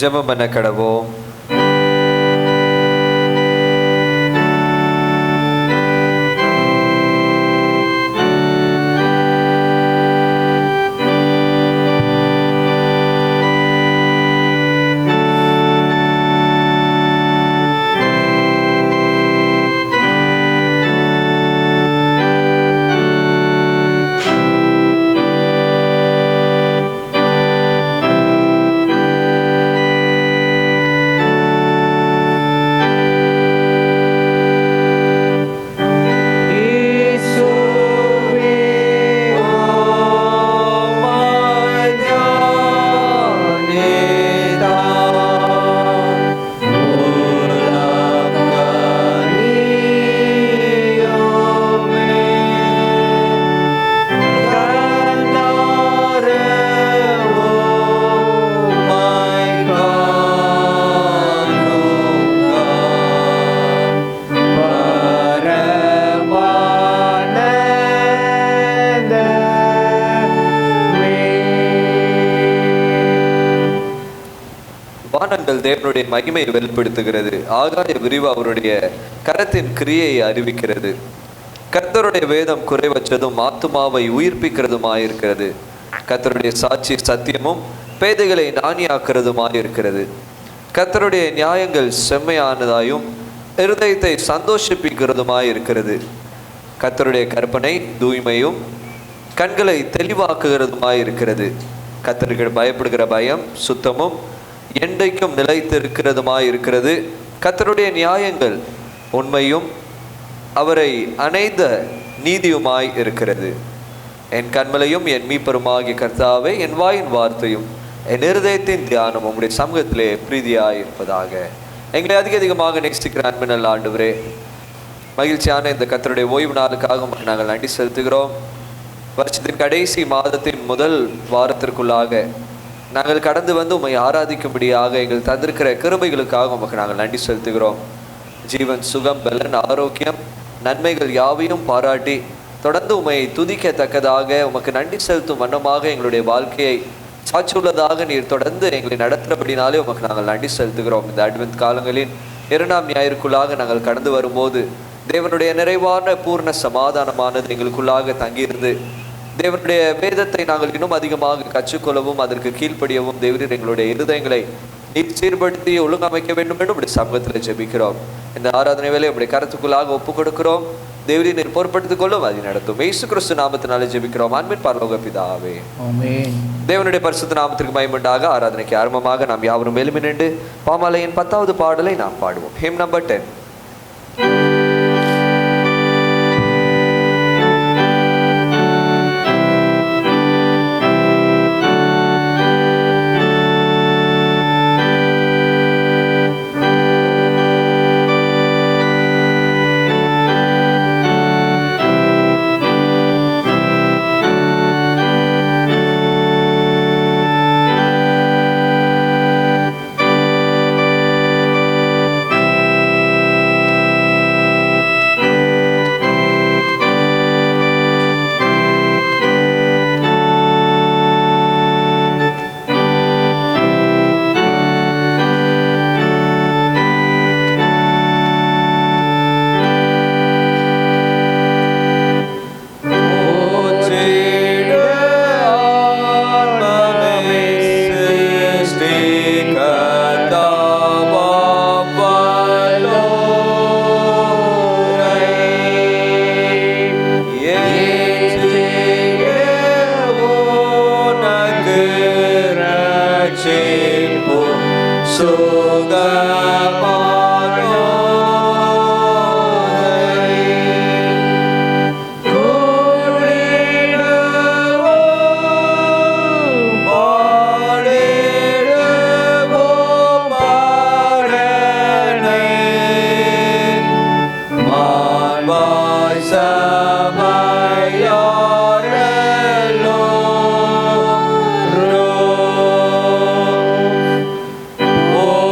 ஜெபம் பண்ண கடவோம். தேவனுடைய மகிமையை வெளிப்படுத்துகிறது. ஆகாய விரிவு அவருடைய கரத்தின் கிரியையை அறிவிக்கிறது. கர்த்தருடைய வேதம் குறைவற்றதும் ஆத்துமாவை உயிர்ப்பிக்கிறதுமாயிருக்கிறது. கர்த்தருடைய சாட்சி சத்தியமும் பேதைகளை ஞானியாக்குறதுமாயிருக்கிறது. கர்த்தருடைய நியாயங்கள் செம்மையானதாயும் இருதயத்தை சந்தோஷிப்பிக்கிறதுமாயிருக்கிறது. கர்த்தருடைய கற்பனை தூய்மையும் கண்களை தெளிவாக்குகிறதுமாயிருக்கிறது. கர்த்தருக்கு பயப்படுகிற பயம் சுத்தமும் என்றைக்கும் நிலைத்திருக்கிறதுமாய் இருக்கிறது. கர்த்தருடைய நியாயங்கள் உண்மையும் அவரை அணைந்த நீதியுமாய் இருக்கிறது. என் கண்மலையும் என் மீப்பருமாகிய கர்த்தாவே, என் வாயின் வார்த்தையும் என் இருதயத்தின் தியானம் உங்களுடைய சமூகத்திலே பிரீதியாய் இருப்பதாக. எங்களை அதிகமாக நேசிக்கிற அன்பின் நல்ல ஆண்டவரே, மகிழ்ச்சியான இந்த கர்த்தருடைய ஓய்வு நாளுக்காக நாங்கள் நன்றி செலுத்துகிறோம். வருஷத்தின் கடைசி மாதத்தின் முதல் வாரத்திற்குள்ளாக நாங்கள் கடந்து வந்து உம்மை ஆராதிக்கும்படியாக எங்கள் தந்திருக்கிற கிருபைகளுக்காக உமக்கு நாங்கள் நன்றி செலுத்துகிறோம். ஜீவன், சுகம், பலன், ஆரோக்கியம், நன்மைகள் யாவையும் பாராட்டி தொடர்ந்து உம்மை துதிக்கத்தக்கதாக உமக்கு நன்றி செலுத்தும் வண்ணமாக எங்களுடைய வாழ்க்கையை சாட்சியுள்ளதாக நீர் தொடர்ந்து எங்களை நடத்துகிறபடினாலே உமக்கு நாங்கள் நன்றி செலுத்துகிறோம். இந்த அட்வென்ட் காலங்களின் 2ஆம் ஞாயிற்குள்ளாக நாங்கள் கடந்து வரும்போது தேவனுடைய நிறைவான பூர்ண சமாதானமானது எங்களுக்குள்ளாக தங்கியிருந்து தேவனுடைய வேதத்தை நாங்கள் இன்னும் அதிகமாக கற்றுக்கொள்ளவும் அதற்கு கீழ்ப்படியவும் தேவரீர் எங்களுடைய இருதயங்களை நீர் சீர்படுத்தி ஒழுங்கமைக்க வேண்டும் என்று உடைய சமூகத்தில் ஜெபிக்கிறோம். இந்த ஆராதனை வேலை உடைய கருத்துக்குள்ளாக ஒப்புக் கொடுக்கிறோம். தேவரீர் நீர் பொறுப்படுத்திக் கொள்ளும், அதை நடத்தும். இயேசு கிறிஸ்து நாமத்தினாலே ஜெபிக்கிறோம் அன்பின் பரலோக பிதாவே, ஆமென். தேவனுடைய பரிசுத்த நாமத்திற்கு மகிமையுண்டாக. ஆராதனைக்கு ஆரம்பமாக நாம் யாவரும் எழும்பி நின்று பாமாலையின் 10வது பாடலை நாம் பாடுவோம். Him number 10. Oh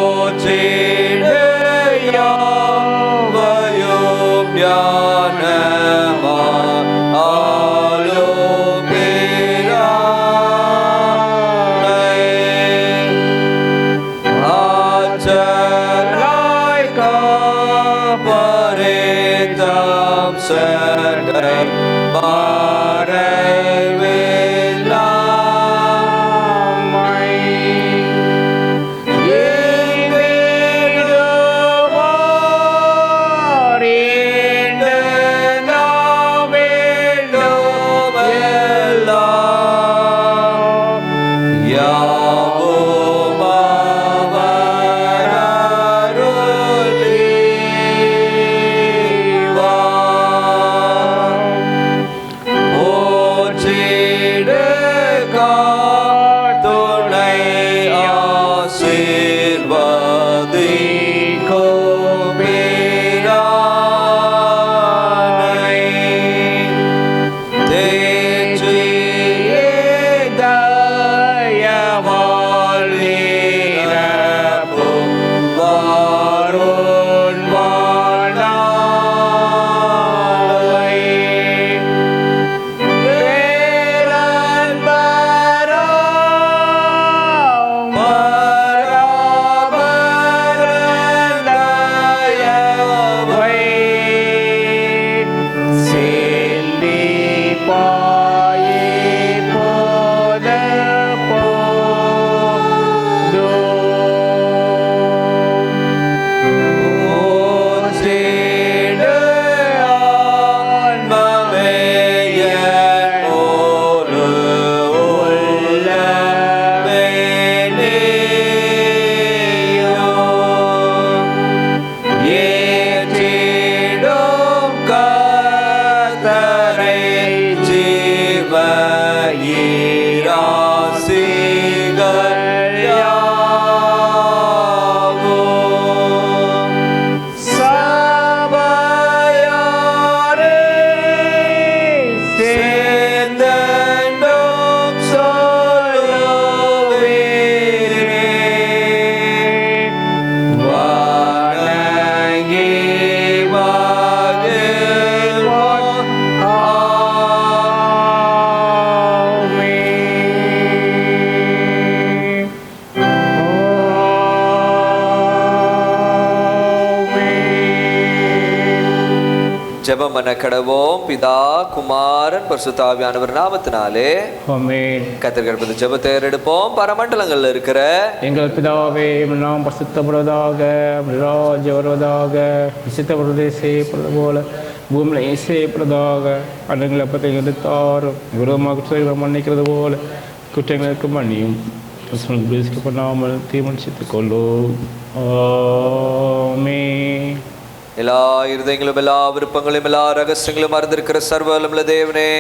ஜெபம் பண்ண கடவோம். பிதா குமாரன் பரிசுத்த ஆவியானவர் நாமத்தினாலே ஆமென். கர்த்தர் ஜெபத்தை ஏறெடுப்போம். பரமண்டலங்கள்ல இருக்கிற எங்கள் பிதாவே, நாம் பரிசுத்தப்படுவதாக, ராஜ்யம் வருவதாக, விசுத்தப்படுவதை செய்யப்படுவது போல பூமியில் செய்யப்படுவதாக. அன்றைங்களை பற்றி எடுத்தாரும் விரோதமாக மன்னிக்கிறது போல குற்றங்களுக்கு மன்னியும் பண்ணாமல் தீர்மானித்துக் கொள்ளும். ஆமென். எல்லா இருதயங்களும் எல்லா விருப்பங்களும் எல்லா ரகசியங்களும் அறிந்திருக்கிற சர்வவல்லமையுள்ள தேவனே,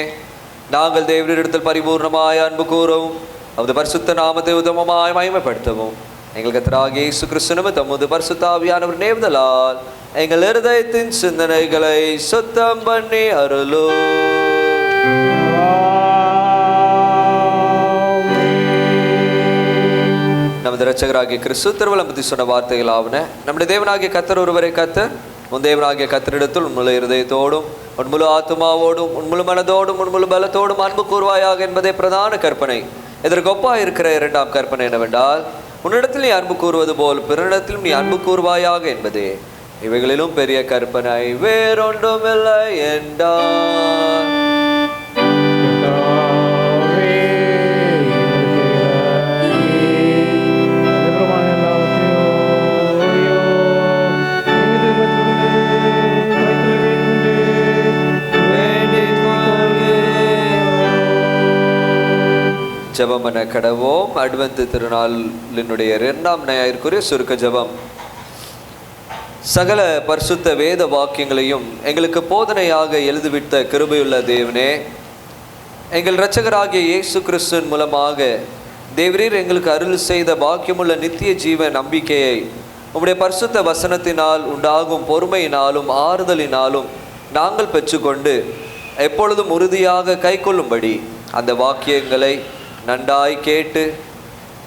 நாங்கள் தேவனிடத்தில் பரிபூர்ணமாய் அன்பு கூறவும் அவரது பரிசுத்த நாமத்தை உத்தமமாய் மகிமைப்படுத்தவும் எங்கள் கர்த்தராகிய இயேசு கிறிஸ்து நிமித்தம் உமது பரிசுத்த ஆவியானவர் நேர்ந்தலால் எங்கள் இருதயத்தின் சிந்தனைகளை சுத்தம் பண்ணி அருளும். நமது இரட்சகராகிய கிறிஸ்து திருவலம்பதி சொன்ன வார்த்தைகளாவன, நம்முடைய தேவனாகிய கர்த்தர் ஒருவரை கர்த்தர், உன் தேவனாகிய கர்த்தரிடத்தில் உன் முழு இருதயத்தோடும் உன் முழு ஆத்துமாவோடும் உன் முழு மனதோடும் உன் முழு பலத்தோடும் அன்பு கூர்வாயாக என்பதே பிரதான கற்பனை. இதற்கு ஒப்பாக இருக்கிற இரண்டாம் கற்பனை என்னவென்றால், உன்னிடத்தில் நீ அன்பு கூறுவது போல் பிறனிடத்திலும் நீ அன்பு கூர்வாயாக என்பதே. இவைகளிலும் பெரிய கற்பனை வேறொன்றும் இல்லை என்றார். ஜெபம் பண்ண கடவோம். அட்வென்த் திருநாளினுடைய 2ஆம் ஞாயிற்குரிய சுருக்க ஜெபம். சகல பரிசுத்த வேத வாக்கியங்களையும் எங்களுக்கு போதனையாக எழுதிவிட்ட கிருபையுள்ள தேவனே, எங்கள் இரட்சகராகிய இயேசு கிறிஸ்துவின் மூலமாக தேவரீர் எங்களுக்கு அருள் செய்த பாக்கியமுள்ள நித்திய ஜீவ நம்பிக்கையை உம்முடைய பரிசுத்த வசனத்தினால் உண்டாகும் பொறுமையினாலும் ஆறுதலினாலும் நாங்கள் பெற்றுக்கொண்டு எப்பொழுதும் உறுதியாக கை கொள்ளும்படி அந்த வாக்கியங்களை நன்றாய் கேட்டு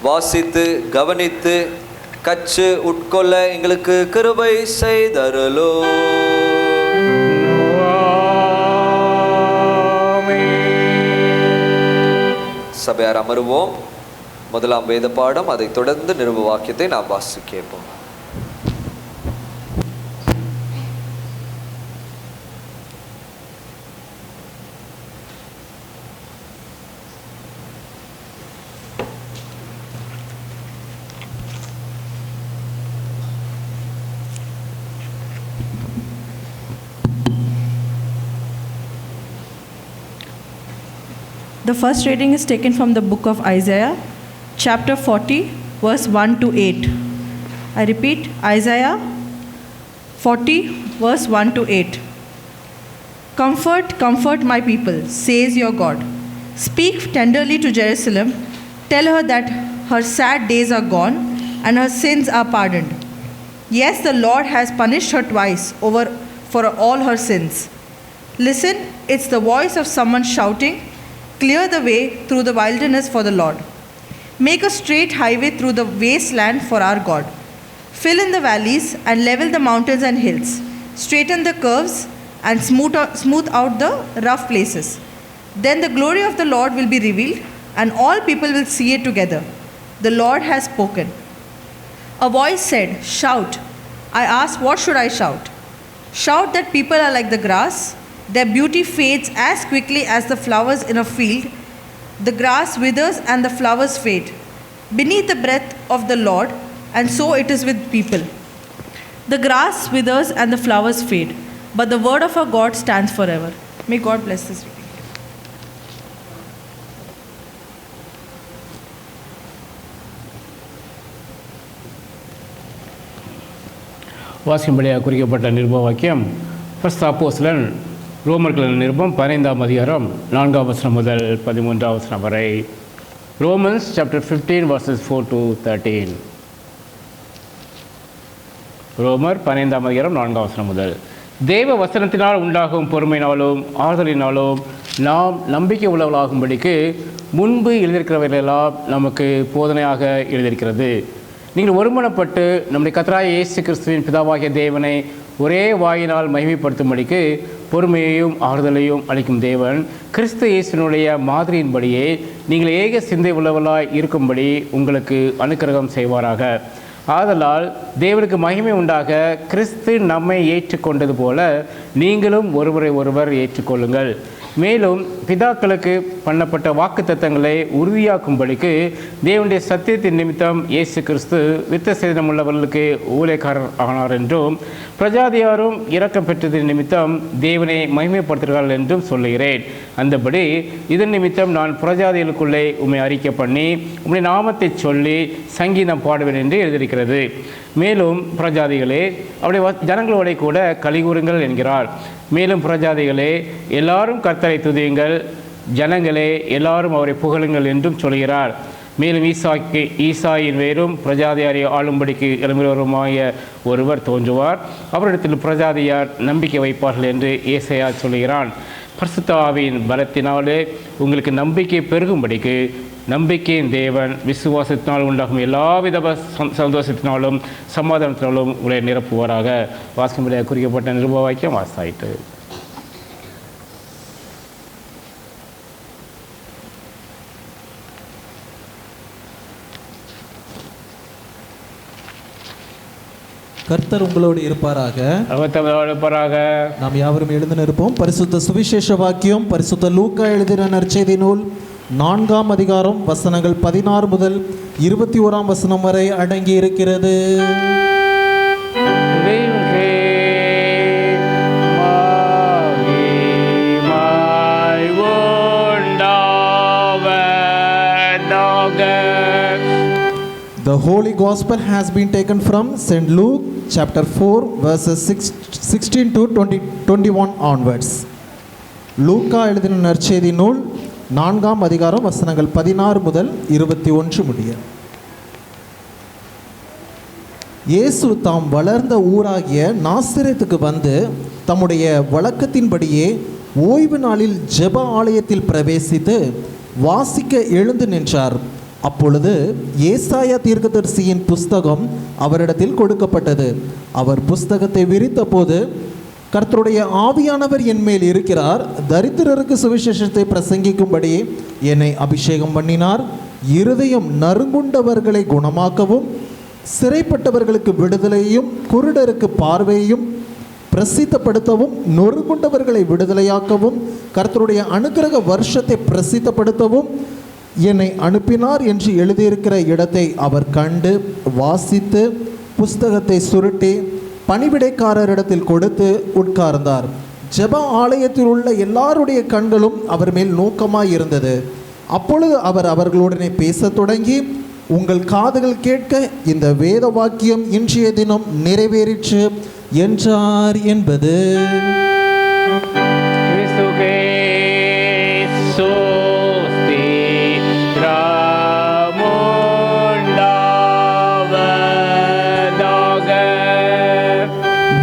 வாசித்து கவனித்து கற்று உட்கொள்ள எங்களுக்கு கிருபை செய்தருளோ. சபையார் அமருவோம். முதலாம் வேத பாடம், அதை தொடர்ந்து நிருப வாக்கியத்தை நாம் வாசிக்க கேட்போம். The first reading is taken from the book of Isaiah, chapter 40, verse 1 to 8. I repeat, Isaiah 40, verse 1 to 8. Comfort, comfort my people, says your God. Speak tenderly to Jerusalem. Tell her that her sad days are gone and her sins are pardoned. Yes, the Lord has punished her twice over for all her sins. Listen, it's the voice of someone shouting, clear the way through the wilderness for the Lord. Make a straight highway through the wasteland for our God. Fill in the valleys and level the mountains and hills. Straighten the curves and smooth out the rough places. Then the glory of the Lord will be revealed and all people will see it together. The Lord has spoken. A voice said, shout. I asked, what should I shout? Shout that people are like the grass. Their beauty fades as quickly as the flowers in a field. The grass withers and the flowers fade beneath the breath of the Lord, and so it is with people. The grass withers and the flowers fade, but the word of our God stands forever. May God bless this reading. வாசிக்கும்படியாக குறிக்கப்பட்ட நிருப வாக்கியம், first அப்போஸ்தலன் ரோமர்கள் நிருபம் 15ஆம் அதிகாரம் 4ஆம் வசனம் முதல் 13ஆம் வசனம் வரை. Romans chapter 15 verses 4 to 13. ரோமர் 15ஆம் அதிகாரம் 4ஆம் வசனம் முதல். தேவ வசனத்தினால் உண்டாகும் பொறுமையினாலும் ஆறுதலினாலும் நாம் நம்பிக்கை உள்ளவர்களாகும்படிக்கு முன்பு எழுதியிருக்கிறவர்களெல்லாம் நமக்கு போதனையாக எழுதியிருக்கிறது. நீங்கள் ஒருமனப்பட்டு நம்முடைய கர்த்தராகிய இயேசு கிறிஸ்துவின் பிதாவாகிய தேவனை ஒரே வாயினால் மகிமைப்படுத்தும்படிக்கு பொறுமையையும் ஆறுதலையும் அளிக்கும் தேவன் கிறிஸ்து இயேசுவினுடைய மாதிரியின்படியே நீங்கள் ஏக சிந்தை உள்ளவர்களாய் இருக்கும்படி உங்களுக்கு அனுக்கிரகம் செய்வாராக. ஆதலால் தேவனுக்கு மகிமை உண்டாக கிறிஸ்து நம்மை ஏற்றுக்கொண்டது போல நீங்களும் ஒருவரை ஒருவர் ஏற்றுக்கொள்ளுங்கள். மேலும் பிதாக்களுக்கு பண்ணப்பட்ட வாக்குத்தத்தங்களை உறுதியாக்கும்படிக்கு தேவனுடைய சத்தியத்தின் நிமித்தம் இயேசு கிறிஸ்து விருத்த சேதனம் உள்ளவர்களுக்கு ஊழியக்காரர் ஆனார் என்றும் பிரஜாதியாரும் இரக்கம் பெற்றதின் நிமித்தம் தேவனை மகிமைப்படுத்துகிறார்கள் என்றும் சொல்லுகிறேன். அந்தபடி இதன் நிமித்தம் நான் பிரஜாதிகளுக்குள்ளே உம்மை அறிக்கை பண்ணி உம்முடைய நாமத்தை சொல்லி சங்கீதம் பாடுவேன் என்று எழுதியிருக்கிறது. மேலும் பிரஜாதிகளே அவருடைய ஜனங்களோட கூட கலிகூறுங்கள் என்கிறார். மேலும் பிரஜாதிகளே எல்லாரும் கர்த்தரை துதியுங்கள், ஜனங்களே எல்லாரும் அவரை புகழுங்கள் என்றும் சொல்கிறார். மேலும் ஈசாயின் வேறும் பிரஜாதியாரை ஆளும்படிக்கு எழும்புகிறவருமாய ஒருவர் தோன்றுவார், அவரிடத்தில் பிரஜாதியார் நம்பிக்கை வைப்பார்கள் என்று ஏசாயா சொல்கிறான். பரிசுத்த ஆவியின் பலத்தினாலே உங்களுக்கு நம்பிக்கை பெருகும்படிக்கு நம்பிக்கையின் தேவன் விசுவாசத்தினால் உண்டாகும் எல்லாவித சந்தோஷத்தினாலும் சமாதானத்தினாலும் உங்களை நிரப்புவாராக. வாசிக்கும்படியாக குறிக்கப்பட்ட நிருப வாக்கியம் வாசாயிட்டு. கர்த்தர் உங்களோடு இருப்பாராக. நாம் யாவரும் எழுந்து நிற்போம். பரிசுத்த சுவிசேஷ வாக்கியம் பரிசுத்த லூக்கா எழுதின நற்செய்தி நூல் 4ஆம் அதிகாரம் வசனங்கள் 16 முதல் 21ஆம் வசனம் வரை அடங்கி இருக்கிறது. The Holy Gospel has been taken from St. Luke chapter 4 verses 16 to 21 onwards. லூக்கா எழுதின நற்செய்தி நூல் 4ஆம் அதிகாரம் வசனங்கள் 16 முதல் 21 முடிய. இயேசு தாம் வளர்ந்த ஊராகிய நாசரேத்துக்கு வந்து தம்முடைய வழக்கத்தின்படியே ஓய்வு நாளில் ஜெப ஆலயத்தில் பிரவேசித்து வாசிக்க எழுந்து நின்றார். அப்பொழுது ஏசாயா தீர்க்கதரிசியின் புஸ்தகம் அவரிடத்தில் கொடுக்கப்பட்டது. அவர் புஸ்தகத்தை விரித்த போது, கர்த்தருடைய ஆவியானவர் என் மேல் இருக்கிறார், தரித்திரருக்கு சுவிசேஷத்தை பிரசங்கிக்கும்படி என்னை அபிஷேகம் பண்ணினார், இருதயம் நறுங்குண்டவர்களை குணமாக்கவும் சிறைப்பட்டவர்களுக்கு விடுதலையும் குருடருக்கு பார்வையையும் பிரசித்தப்படுத்தவும் நொறுங்குண்டவர்களை விடுதலையாக்கவும் கர்த்தருடைய அனுக்கிரக வருஷத்தை பிரசித்தப்படுத்தவும் என்னை அனுப்பினார் என்று எழுதியிருக்கிற இடத்தை அவர் கண்டு வாசித்து புஸ்தகத்தை சுருட்டி பணிவிடைக்காரரிடத்தில் கொடுத்து உட்கார்ந்தார். ஜெப ஆலயத்தில் உள்ள எல்லாருடைய கண்களும் அவர் மேல் நோக்கமாய் இருந்தது. அப்பொழுது அவர் அவர்களுடனே பேசத் தொடங்கி, உங்கள் காதுகள் கேட்க இந்த வேத வாக்கியம் இன்றைய தினம் நிறைவேறிற்று என்றார் என்பது.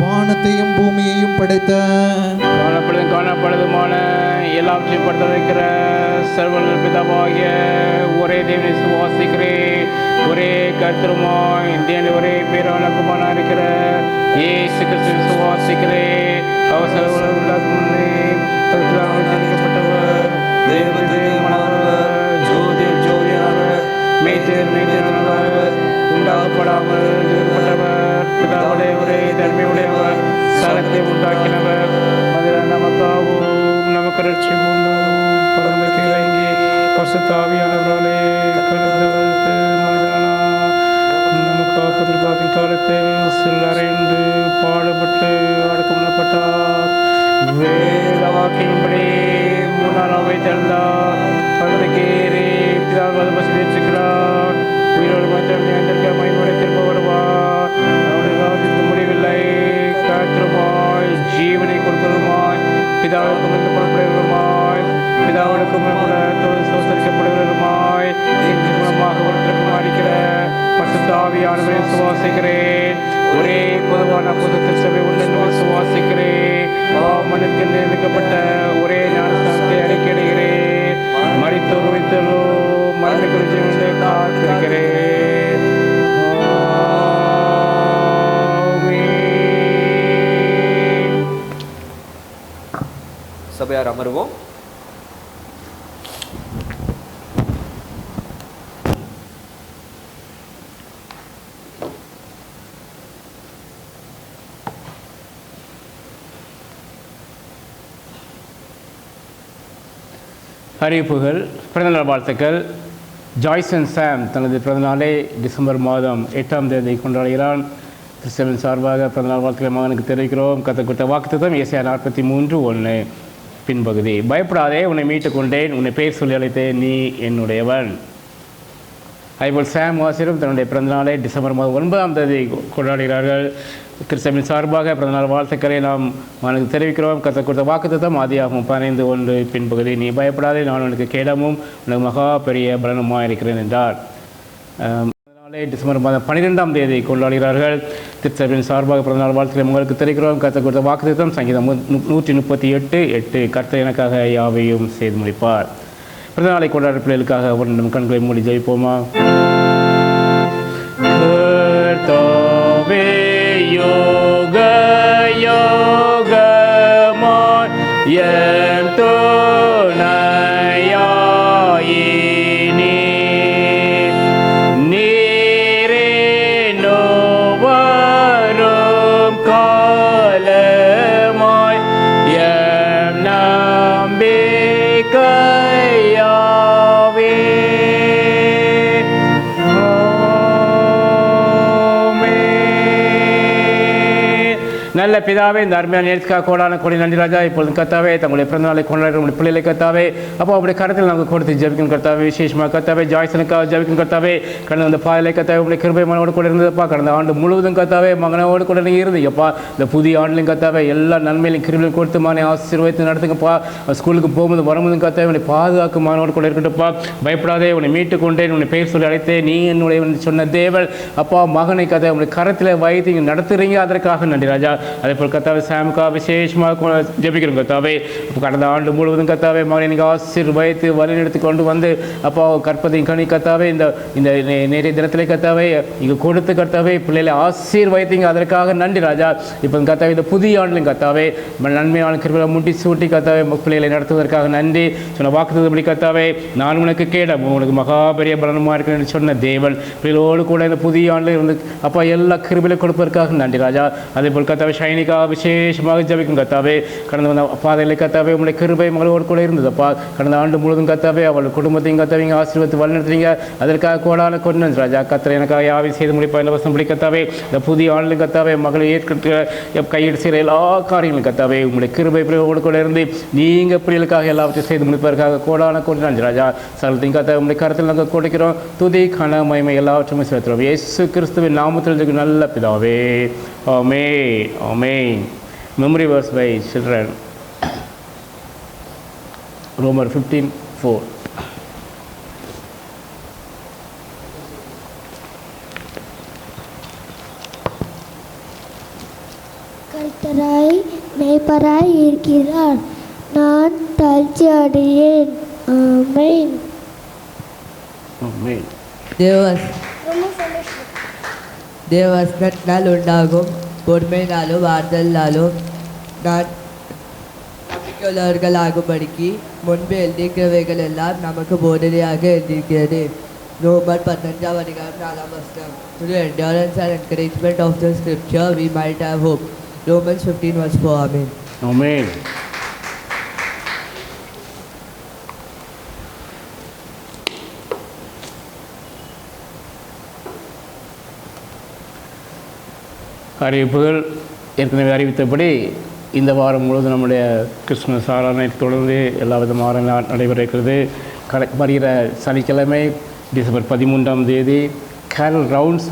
வானத்தையும் பூமியையும் படைத்த காணப்படுதுமான எல்லாவற்றையும் படுத்த வைக்கிற சர்வ பிதாவாகிய ஒரே தேவனை சுவாசிக்கிறேன். ஒரே கர்த்தருமாய் தேவன் ஒரே பேரான குமாரனாக இருக்கிற இயேசு கிறிஸ்துவை சுவாசிக்கிறேன். அவர் சர்வ ஜனிக்கப்பட்டவர், தேவமானவர், ஜோதியானவர், மெய்தேவனானவர், உண்டாக்கப்படாமல் இருக்கப்பட்டவர், பிதாவுடைய ஒரே தன்மையுடையவர், சலத்தை உண்டாக்கினவர், அதில் நமக்காகவும் நமக்கு ரட்சிப்பும் பரமக்கு இறங்கி பரிசுத்த ஆவியானவராலே கலந்தவருக்கு நமக்காக பிதாவின் காலத்தில் சில்லறைந்து பாடுபட்டு அடக்கம் பண்ணப்பட்டார். வேத வாக்கின்படி 3 நாள் அவை திறந்தார். பகுதிக்கு ஏறி பிதாவால் வசதிக்கிறார். உயிரோடு மாத்திரம் மகிமையுடைய திரும்ப வருவார். அவருடைய ராஜ்யத்தின் முடிவில்லை. காற்றுமாய் ஜீவனை கொடுப்பதுமாய் பிதாவை விசுவாசிக்கிறேன். ஒரே பொதுவான பொது திருச்சபை உண்டு என்று விசுவாசிக்கிறேன். மனுக்கு நியமிக்கப்பட்ட ஒரே ஞானஸ்தானத்தை அறிக்கையிடுகிறேன். மரித்தோர் உயிர்த்தெழோ மரண குறிச்சி காத்திருக்கிறேன். சபையார் அமருவோம். அறிவிப்புகள். பிறந்தநாள் வாழ்த்துக்கள். ஜாய்சன் சாம் தனது பிறந்தநாளை டிசம்பர் மாதம் 8ஆம் தேதி கொண்டாடுகிறான். கிறிஸ்தவன் சார்பாக பிறந்தநாள் வாழ்த்துக்களை மகனுக்கு தெரிவிக்கிறோம். கற்றுக்கொடுத்த வாக்குத்தத்தம் ஏசாயா 43:1 பின்பகுதி. பயப்படாதே, உன்னை மீட்டுக் கொண்டேன், உன்னை பேர் சொல்லி அழைத்தேன், நீ என்னுடையவன். ஐபோல் சாம் வாசிரும் தன்னுடைய பிறந்தநாளை டிசம்பர் மாதம் 9ஆம் தேதி கொண்டாடுகிறார்கள். கிறிஸ்தவன் சார்பாக பிறந்தநாள் வாழ்த்துக்களை நாம் மகனுக்கு தெரிவிக்கிறோம். கற்றுக் கொடுத்த வாக்குத்தத்தம் ஆதியாகமம் 15:1 பின்பகுதி. நீ பயப்படாதே, நான் உனக்கு கேடமும் உனக்கு மகா பெரிய பலனுமாக இருக்கிறேன் என்றார். பிறந்தநாளை டிசம்பர் மாதம் 12ஆம் தேதி கொண்டாடுகிறார்கள். கிறிஸ்தவன் சார்பாக பிறந்தநாள் வாழ்த்துக்களை உங்களுக்கு தெரிவிக்கிறோம். கற்றுக் கொடுத்த வாக்குத்தத்தம் சங்கீதம் 138:8 கர்த்தர் எனக்காக யாவையும் செய்து முடிப்பார். பிறந்தநாளை கொண்டாட பிள்ளைகளுக்காக ஒரு நம் கண்களை மூடி ஜெயிப்போமா? கர்த்தாவே யோக யோகமாய் என் துணையாயினி நீரே நோவரும் காலமாய் என் நம்பிக்கையாவே. நல்ல பிதாவே, இந்த அருமையான நேரத்துக்காக கோடான கோடி நன்றி ராஜா. இப்பொழுது கத்தாவே தங்களுடைய பிறந்தநாளை கொண்டாடுற உங்களுடைய பிள்ளைகளை கத்தாவே அப்போ அவருடைய கருத்தில் நாங்கள் கொடுத்து ஜெபிக்கணும் கத்தாவே. விசேஷமாக கத்தாவே ஜாய்சனுக்காக ஜெபிக்கணும் கத்தாவே. கடந்த அந்த பாதையை கத்தாவே உங்களுடைய கிருபை மகனோடு கூட இருந்ததப்பா. கடந்த ஆண்டு முழுவதும் கத்தாவே மகனோடு கூட நீங்கள் இருந்தீங்கப்பா. இந்த புதிய ஆண்டுலையும் கத்தாவே எல்லா நன்மையிலையும் கிருபையும் கொடுத்து மகனை ஆசீர்வதித்து நடத்துங்கப்பா. ஸ்கூலுக்கு போகும்போது வரும்போதும் கத்தாவே உன்னை பாதுகாக்கும் மகனோடு கூட இருக்கட்டும்ப்பா. பயப்படாதே, உன்னை மீட்டு கொண்டேன், உன்னை பேர் சொல்லி அழைத்தேன், நீ என்னுடைய சொன்ன தேவன் அப்பா. மகனை கத்தாவே உங்களுடைய கரத்தில் வைத்து இங்கே நடத்துறீங்க, அதற்காக நன்றி ராஜா. அதே போல் கத்தாவே சாமுக்கா விசேஷமாக ஜெபிக்கிறோம் கத்தாவே. கடந்த ஆண்டு முழுவதும் கத்தாவே மகனை நீங்கள் ஆசீர்வதித்து வழி எடுத்து கொண்டு வந்து அப்பா கற்பதையும் கனி கத்தாவே இந்த நிறைய தினத்திலே கத்தாவே இங்கே கொடுத்து கத்தாவே பிள்ளைகளை ஆசீர்வதித்தீங்க, அதற்காக நன்றி ராஜா. இப்போ கத்தாவே இந்த புதிய ஆண்டுலையும் கத்தாவே நன்மையான கிருபையை முட்டி சூட்டி கத்தாவே பிள்ளைகளை நடத்துவதற்காக நன்றி. சொன்ன வாக்குத்தத்தப்படி கத்தாவே நான் உனக்கு கேடம் உனக்கு மகா பெரிய பலனமாக இருக்கிறேன் சொன்ன தேவன் பிள்ளைகளோடு கூட இந்த புதிய ஆண்டில் இருந்து அப்பா எல்லா கிருபையை கொடுப்பதற்காக நன்றி ராஜா. அதே போல் கத்தாவே ஷைனிகா விசேஷமாக ஜெபிக்கும் கத்தாவே. கடந்த வந்த பாதையில் கத்தாவே உங்களுடைய கிருபை மகளோடு கூட இருந்ததப்பா. கடந்த ஆண்டு முழுவதும் கத்தாவே அவளுடைய குடும்பத்தையும் கத்தாவே ஆசீர்வதித்து வழிநடத்துறீங்க, அதற்காக கோடான கொண்டு ராஜா. கத்தரை எனக்காக யாவையும் செய்து முடிப்பா இந்த வசனம் படி கத்தாவே. இந்த புதிய ஆண்டிலும் கத்தாவே மகளை ஏற்க கையெடு செய்கிற எல்லா காரியங்களும் கத்தாவே உங்களுடைய கிருபை பிள்ளைகளோடு கூட இருந்து நீங்கள் பிள்ளைகளுக்காக எல்லாவற்றையும் செய்து முடிப்பதற்காக கோடான கொண்டு நன்றி ராஜா. சகலத்தையும் கத்தாவே உங்களுடைய கருத்தில் நாங்கள் கொடுக்கிறோம். துதி கன மகிமை எல்லாவற்றையும் செலுத்துகிறோம் இயேசு கிறிஸ்துவின் நாமத்தில் நல்ல பிதாவே. Amen. Amen. Memory verse by children. Romans 15:4. கர்த்தராய் மேய்ப்பராய் இருக்கிறார், நான் தாழ்ச்சி அடையேன். ஆமென். Amen. தேவவசனத்தினால் உண்டாகும் பொறுமையினாலும் ஆறுதலினாலும் நான் நம்பிக்கையுள்ளவர்களாகும்படிக்கு முன்பு எழுதியிருக்கிறவைகள் எல்லாம் நமக்கு போதனையாக எழுதியிருக்கிறது. ரோமர் 15:4. Through endurance and encouragement of the scripture we might have hope. Romans 15:4. Amen. Amen. அறிவிப்புகள் ஏற்கனவே அறிவித்தபடி இந்த வாரம் முழுவதும் நம்முடைய கிறிஸ்துமஸ் ஆராதனை தொடர்ந்து எல்லா விதமான நடைபெற இருக்கிறது. வருகிற சனிக்கிழமை டிசம்பர் 13ஆம் தேதி கேரல் ரவுண்ட்ஸ்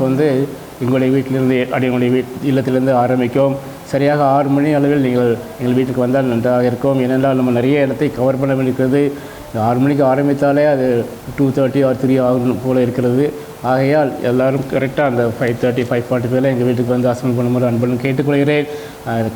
எங்களுடைய வீட்டிலிருந்து எங்களுடைய இல்லத்திலிருந்து ஆரம்பிக்கும். சரியாக 6 மணி அளவில் நீங்கள் எங்கள் வீட்டுக்கு வந்தால் நன்றாக இருக்கும். ஏனென்றால் நம்ம நிறைய இடத்தை கவர் பண்ண வேண்டியிருக்கிறது. 6 மணிக்கு ஆரம்பித்தாலே அது 2:30 or 3 ஆகும் போல் இருக்கிறது. ஆகையால் எல்லோரும் கரெக்டாக அந்த 5:30 5:45 எங்கள் வீட்டுக்கு வந்து அசம்பல் பண்ணும்போது அன்புடன் கேட்டுக்கொள்கிறேன்.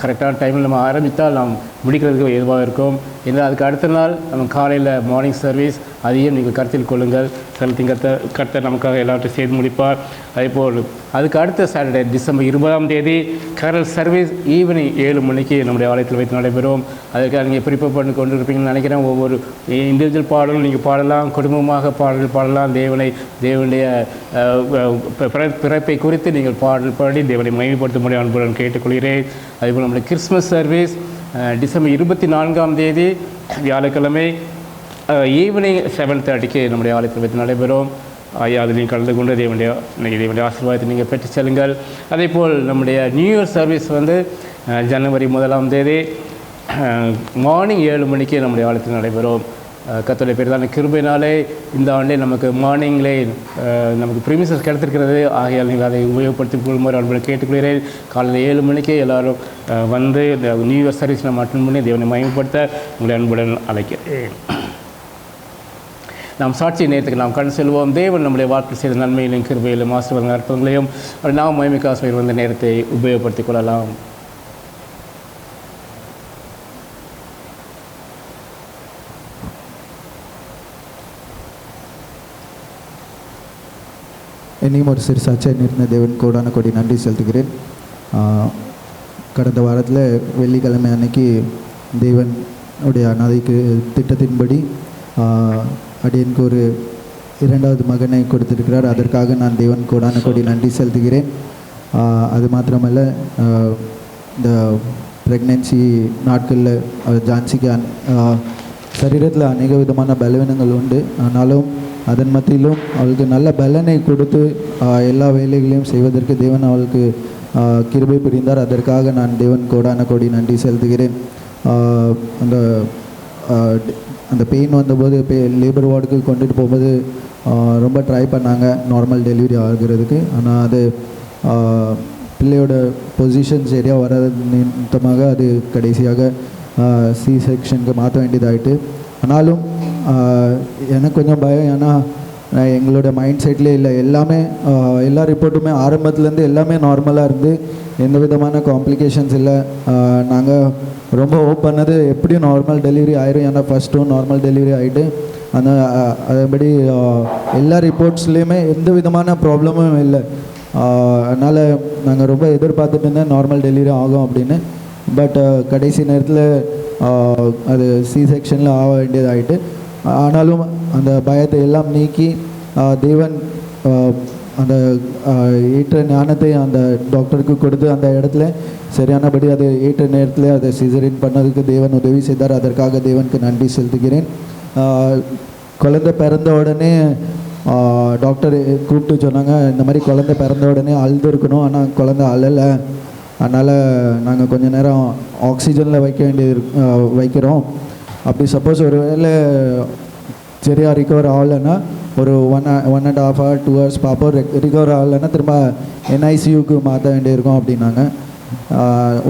கரெக்டான டைமில் நம்ம ஆரம்பித்தால் நாம் முடிக்கிறதுக்கு எதுவாக இருக்கும். ஏன்னா அதுக்கு அடுத்த நாள் நம்ம காலையில் மார்னிங் சர்வீஸ், அதையும் நீங்கள் கருத்தில் கொள்ளுங்கள். செலுத்திங் கர்த்தர் நமக்காக எல்லாத்தையும் செய்து முடிப்பார். அதேபோல் அதுக்கு அடுத்த சாட்டர்டே டிசம்பர் 20 கரல் சர்வீஸ் ஈவினிங் 7 மணிக்கு நம்முடைய ஆலயத்தில் வைத்து நடைபெறும். அதற்காக நீங்கள் ப்ரிப்பேர் பண்ணி கொண்டு இருப்பீங்கன்னு நினைக்கிறேன். ஒவ்வொரு இண்டிவிஜுவல் பாடலும் நீங்கள் பாடலாம், குடும்பமாக பாடல் பாடலாம். தேவனுடைய பிறப்பை குறித்து நீங்கள் பாடல் பாடி தேவனை மகிமைப்படுத்த முடியும் அன்புடன் கேட்டுக்கொள்கிறேன். அதேபோல் நம்முடைய கிறிஸ்மஸ் சர்வீஸ் டிசம்பர் 24 வியாழக்கிழமை ஈவினிங் 7:30 நம்முடைய ஆலயத்தில் வைத்து நடைபெறும். அதில் நீங்கள் கலந்து கொண்டு தேவனுடைய ஆசீர்வாதத்தை நீங்கள் பெற்று செல்லுங்கள். அதேபோல் நம்முடைய நியூ இயர் சர்வீஸ் ஜனவரி 1 மார்னிங் 7 மணிக்கு நம்முடைய ஆலயத்தில் நடைபெறும். கர்த்தருடைய பெரிதான கிருபையினாலே இந்த ஆண்டே நமக்கு மார்னிங்லே நமக்கு ப்ரீமிசஸ் கிடைத்திருக்கிறது. ஆகையால் நீங்கள் அதை உபயோகப்படுத்திக் கொள்ளுமாறு அன்புகளை கேட்டுக்கொள்கிறேன். காலையில் 7 மணிக்கே எல்லோரும் வந்து இந்த நியூ இயர் சர்வீஸ் நம்ம அட்டெண்ட் பண்ணி தேவனை மகிமைப்படுத்த உங்களை அன்புடன் அழைக்கிறேன். நாம் சாட்சி நேரத்துக்கு நாம் கண் செல்வோம். தேவன் நம்முடைய வாழ்க்கை செய்த நன்மையிலும் கிருபையிலும் ஆசீர்வாதங்களும் அற்புதங்களையும் நாம் மகிமைக்காக வந்த நேரத்தை உபயோகப்படுத்திக் கொள்ளலாம். என்னையும் ஒரு சிறு சாட்சியாக நிறுத்தின தேவன் கோடான கோடி நன்றி செலுத்துகிறேன். கடந்த வாரத்தில் வெள்ளிக்கிழமை அன்னைக்கு தேவன் உடைய அனாதைக்கு திட்டத்தின்படி அடியனுக்கு ஒரு 2வது மகனை கொடுத்திருக்கிறார். அதற்காக நான் தேவன் கோடான கோடி நன்றி செலுத்துகிறேன். அது மாத்திரமல்ல, இந்த ப்ரெக்னென்சி நாட்களில் ஜான்சிக்கு சரீரத்தில் அநேக விதமான பலவீனங்கள் உண்டு. ஆனாலும் அதன் மத்தியிலும் அவளுக்கு நல்ல பலனை கொடுத்து எல்லா வேலைகளையும் செய்வதற்கு தேவன் அவளுக்கு கிருபை புரிந்தார். அதற்காக நான் தேவன் கோடான கோடி நன்றி செலுத்துகிறேன். அந்த பெயின் வந்தபோது லேபர் வார்டுக்கு கொண்டுட்டு போகும்போது ரொம்ப ட்ரை பண்ணாங்க நார்மல் டெலிவரி ஆகிறதுக்கு. ஆனால் அது பிள்ளையோட பொசிஷன் சரியாக வராத நிமித்தமாக அது கடைசியாக சி செக்ஷனுக்கு மாற்ற வேண்டியதாயிட்டு. ஆனாலும் எனக்கு கொஞ்சம் பயம். ஏன்னா எங்களோட மைண்ட் செட்லேயே இல்லை, எல்லா ரிப்போர்ட்டுமே ஆரம்பத்துலேருந்து எல்லாமே நார்மலாக இருந்து எந்த விதமான காம்ப்ளிகேஷன்ஸ் இல்லை. நாங்கள் ரொம்ப ஹோப் பண்ணது எப்படியும் நார்மல் டெலிவரி ஆயிரும். ஏன்னா ஃபஸ்ட்டும் நார்மல் டெலிவரி ஆகிட்டு அதன்படி எல்லா ரிப்போர்ட்ஸ்லேயுமே எந்த விதமான ப்ராப்ளமும் இல்லை. அதனால் நாங்கள் ரொம்ப எதிர்பார்த்துட்டு இருந்தேன் நார்மல் டெலிவரி ஆகும் அப்படின்னு. பட் கடைசி நேரத்தில் அது சி செக்ஷனில் ஆக வேண்டியதாகிட்டு. ஆனாலும் அந்த பயத்தை எல்லாம் நீக்கி தேவன் அந்த ஏற்ற ஞானத்தை அந்த டாக்டருக்கு கொடுத்து அந்த இடத்துல சரியானபடி அது ஏற்ற நேரத்தில் அதை சிசரின் பண்ணதுக்கு தேவன் உதவி செய்தார். அதற்காக தேவனுக்கு நன்றி செலுத்துகிறேன். குழந்தை பிறந்த உடனே டாக்டர் கூப்பிட்டு சொன்னாங்க, இந்த மாதிரி குழந்தை பிறந்த உடனே அழுது இருக்கணும், ஆனால் குழந்தை அழலை, அதனால் நாங்கள் கொஞ்சம் நேரம் ஆக்சிஜனில் வைக்கிறோம். அப்படி சப்போஸ் ஒரு வேளை சரியாக ரிகவர் ஆகலைன்னா ஒரு 1.5 hour 2 hours பார்ப்போம். ரிகவர் ஆகலைன்னா திரும்ப NICUக்கு மாற்ற வேண்டியிருக்கும் அப்படின்னாங்க.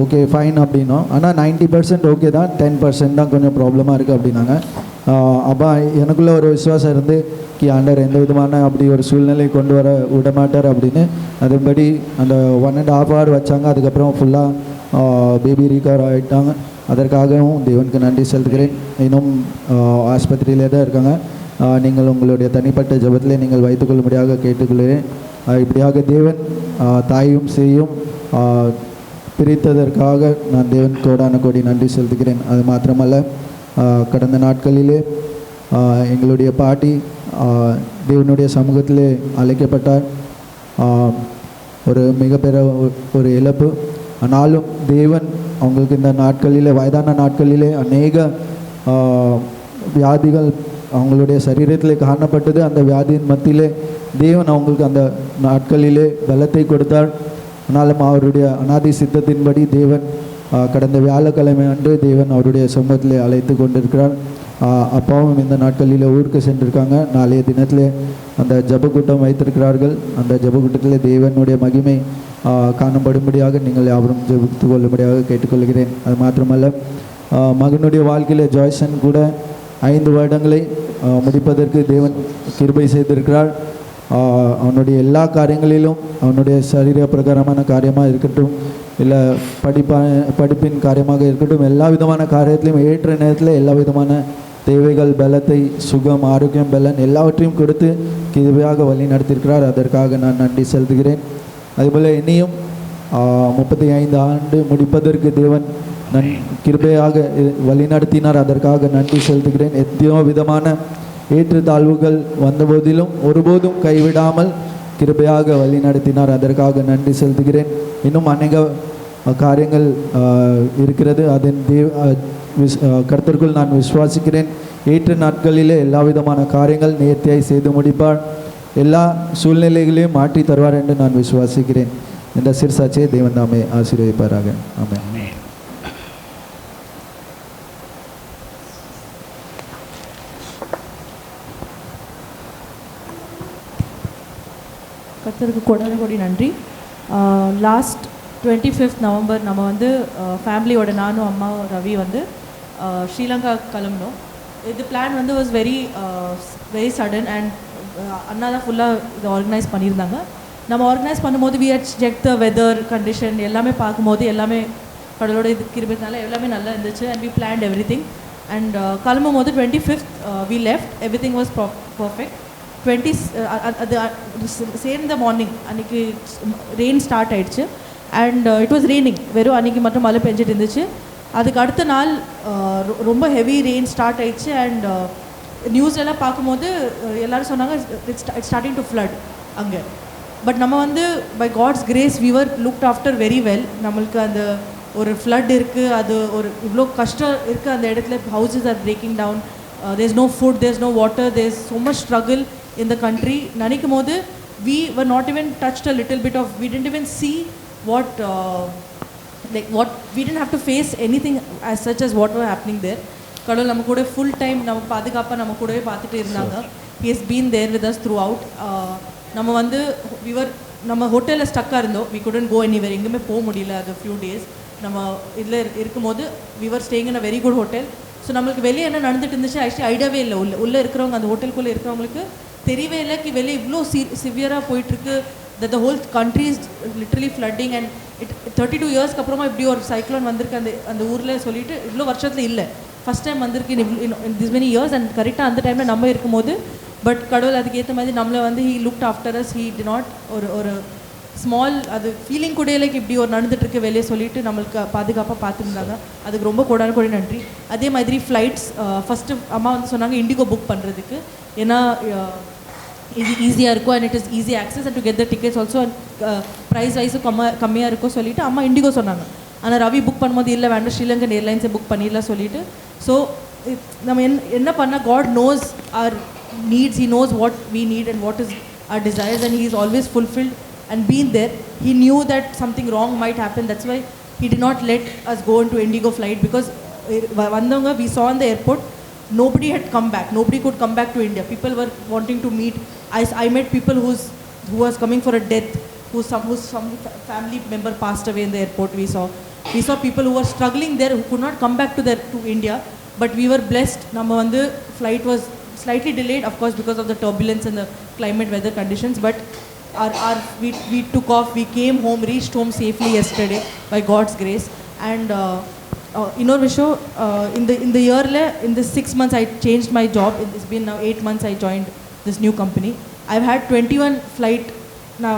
ஓகே ஃபைன் அப்படின்னோம். ஆனால் 90% ஓகே தான், 10% தான் கொஞ்சம் ப்ராப்ளமாக இருக்குது அப்படின்னாங்க. அப்போ எனக்குள்ளே ஒரு விசுவாசம் இருந்து ஆண்டவர் எந்த விதமான அப்படி ஒரு சூழ்நிலை கொண்டு வர விடமாட்டார் அப்படின்னு அதன்படி அந்த 1.5 hour வச்சாங்க. அதுக்கப்புறம் ஃபுல்லாக பேபி ரிகவர் ஆகிட்டாங்க. அதற்காகவும் தேவனுக்கு நன்றி செலுத்துகிறேன். இன்னும் ஆஸ்பத்திரியிலே தான் இருக்காங்க. நீங்கள் உங்களுடைய தனிப்பட்ட ஜெபத்திலே நீங்கள் வைத்துக்கொள்ளும்படியாக கேட்டுக்கொள்கிறேன். இப்படியாக தேவன் தாயும் சேயும் பிரித்ததற்காக நான் தேவன் கோடான கோடி நன்றி செலுத்துகிறேன். அது மாத்திரமல்ல, கடந்த நாட்களிலே எங்களுடைய பாட்டி தேவனுடைய சமூகத்திலே அழைக்கப்பட்டார். ஒரு மிகப்பெரிய ஒரு இழப்பு. ஆனாலும் தேவன் அவங்களுக்கு இந்த நாட்களிலே, வயதான நாட்களிலே அநேக வியாதிகள் அவங்களுடைய சரீரத்தில் காணப்பட்டது. அந்த வியாதியின் மத்தியிலே தேவன் அவங்களுக்கு அந்த நாட்களிலே பலத்தை கொடுத்தார். ஆனாலும் அவருடைய அநாதி சித்தத்தின்படி தேவன் கடந்த வியாழக்கிழமை அன்று தேவன் அவருடைய சமூகத்திலே அழைத்து கொண்டிருக்கிறார். அப்பாவும் இந்த நாட்களில் ஊருக்கு சென்றிருக்காங்க. நாளைய தினத்திலே அந்த ஜபக்கூட்டம் வைத்திருக்கிறார்கள். அந்த ஜபக்கூட்டத்திலே தேவனுடைய மகிமை காணப்படும்படியாக நீங்கள் யாவரும் ஜெபித்து கொள்ளும்படியாக கேட்டுக்கொள்கிறேன். அது மாத்திரமல்ல, மகனுடைய வாழ்க்கையில் ஜாய்சன் கூட 5 வருடங்களை முடிப்பதற்கு தேவன் கிருபை செய்திருக்கிறார். அவனுடைய எல்லா காரியங்களிலும், அவனுடைய சரீர பிரகாரமான காரியமாக இருக்கட்டும், இல்லை படிப்பின் காரியமாக இருக்கட்டும், எல்லா விதமான காரியத்திலையும் ஏற்ற நேரத்தில் எல்லா விதமான தேவைகள், பலத்தை, சுகம், ஆரோக்கியம், பலன் எல்லாவற்றையும் கொடுத்து கிருபையாக வழி நடத்தியிருக்கிறார். அதற்காக நான் நன்றி செலுத்துகிறேன். அதுபோல் இனியும் 35 ஆண்டு முடிப்பதற்கு தேவன் கிருபையாக வழி நடத்தினார். அதற்காக நன்றி செலுத்துகிறேன். எத்தனையோ விதமான ஏற்றத்தாழ்வுகள் வந்தபோதிலும் ஒருபோதும் கைவிடாமல் கிருபையாக வழி நடத்தினார். அதற்காக நன்றி செலுத்துகிறேன். இன்னும் அநேக காரியங்கள் இருக்கிறது. அதன் கர்த்தருக்குள் நான் விசுவாசிக்கிறேன். ஏற்ற நாட்களிலே எல்லா விதமான காரியங்கள் நேர்த்தியாய் செய்து முடிப்பார். எல்லா சூழ்நிலைகளையும் மாற்றி தருவார் என்று நான் விசுவாசிக்கிறேன். இந்த சிறுசாட்சியை தேவன் தாமே ஆசீர்வதிப்பாராக. ஆமென். கர்த்தருக்கு கோடி நன்றி. லாஸ்ட் 25th நவம்பர் நம்ம வந்து ஃபேமிலியோட, நானும் அம்மா ரவி வந்து ஸ்ரீலங்கா கிளம்பினோம். இது பிளான் வந்து வாஸ் வெரி சடன் அண்ட் அண்ணா தான் ஃபுல்லாக இதை ஆர்கனைஸ் பண்ணியிருந்தாங்க. நம்ம ஆர்கனைஸ் பண்ணும்போது we had check the weather condition எல்லாமே பார்க்கும்போது எல்லாமே கடலோட இது கிருபைனால எல்லாமே நல்லா இருந்துச்சு. And we planned everything. And கிளம்பும் போது 25th we left. Everything was perfect. அது சேர்ந்த மார்னிங் அன்றைக்கி ரெயின் ஸ்டார்ட் ஆகிடுச்சு. And it was raining. வெறும் அன்றைக்கி மட்டும் மழை பெஞ்சிட்டு இருந்துச்சு. அதுக்கு அடுத்த நாள் ரொம்ப ஹெவி ரெயின் ஸ்டார்ட் ஆகிடுச்சு. அண்ட் நியூஸ்லாம் பார்க்கும்போது எல்லோரும் சொன்னாங்க இட்ஸ் ஸ்டார்டிங் டு ஃப்ளட் அங்கே. பட் நம்ம வந்து by God's grace we were looked after very well. நம்மளுக்கு அந்த ஒரு ஃப்ளட் இருக்குது, அது ஒரு இவ்வளோ கஷ்டம் இருக்குது அந்த இடத்துல. Houses are breaking down. There is no food, there is no water, there is so much struggle in the country. நினைக்கும் போது we were not even touched a little bit of, we didn't even see what we didn't have to face anything as such as what were happening there. கடவுள் நம்ம கூட full time நம்ம பாதுகாப்பாக நம்ம கூடவே பார்த்துட்டு இருந்தாங்க. he has been there with us throughout. நம்ம வந்து நம்ம ஹோட்டலில் ஸ்டக்காக இருந்தோம். we couldn't go anywhere, எங்கேயுமே போக முடியல அது ஃபியூ டேஸ். நம்ம இதில் இருக்கும்போது we were staying in a very good hotel. So நம்மளுக்கு வெளியே என்ன நடந்துட்டு இருந்துச்சு ஆக்சுவலி ஐடியாவே இல்லை. உள்ளே இருக்கிறவங்க, அந்த ஹோட்டலுக்குள்ளே இருக்கிறவங்களுக்கு தெரியவே இல்லை கி வெளியே இவ்வளோ சிவியராக போயிட்டுருக்கு. The whole country is literally flooding. And 32 இயர்ஸ்க்கு அப்புறமா இப்படி ஒரு சைக்ளோன் வந்திருக்கு அந்த ஊரில் சொல்லிட்டு இவ்வளோ வருஷத்தில் இல்லை, ஃபஸ்ட் டைம் வந்திருக்கு in this many years. And கரெக்டாக அந்த டைமில் நம்ம இருக்கும்போது பட் கடவுள் அதுக்கு ஏற்ற மாதிரி நம்மளை வந்து he looked after us. He did not ஒரு ஸ்மால் அது ஃபீலிங் கூட லைக் இப்படி ஒரு நடந்துட்டுருக்கு வெளியே சொல்லிட்டு நம்மளுக்கு பாதுகாப்பாக பார்த்துருந்தாங்க. அதுக்கு ரொம்ப கோடி நன்றி. அதே மாதிரி ஃப்ளைட்ஸ் ஃபஸ்ட்டு அம்மா வந்து சொன்னாங்க இண்டிகோ புக் பண்ணுறதுக்கு, ஏன்னா இது ஈஸியாக இருக்கும் and it is easy access and to get the tickets also and price வைஸும் கம்மியாக இருக்கும் சொல்லிவிட்டு அம்மா இண்டிகோ சொன்னாங்க. ஆனால் ரவி புக் பண்ணும்போது இல்லை வேண்டாம் ஸ்ரீலங்கன் ஏர்லைன்ஸை புக் பண்ணிடலாம் சொல்லிவிட்டு. ஸோ நம்ம என்ன பண்ணால் God knows our needs, he knows what we need and what is our desires and he is always fulfilled and been there. He knew that something wrong might happen. That's why he did not let us go into Indigo flight, because vandavanga we saw in the airport nobody had come back. Nobody could come back to India. People were wanting to meet. I met people who was coming for a death, whose some family member passed away in the airport. We saw people who were struggling there, who could not come back to India. But we were blessed. Nama vandu flight was slightly delayed, of course, because of the turbulence and the climate weather conditions, but we took off. We came home, reached home safely yesterday by God's grace. And இன்னொரு விஷயம், in the year in the 6 months I changed my job. It's been now 8 months I joined this new company. I've had 21 flight now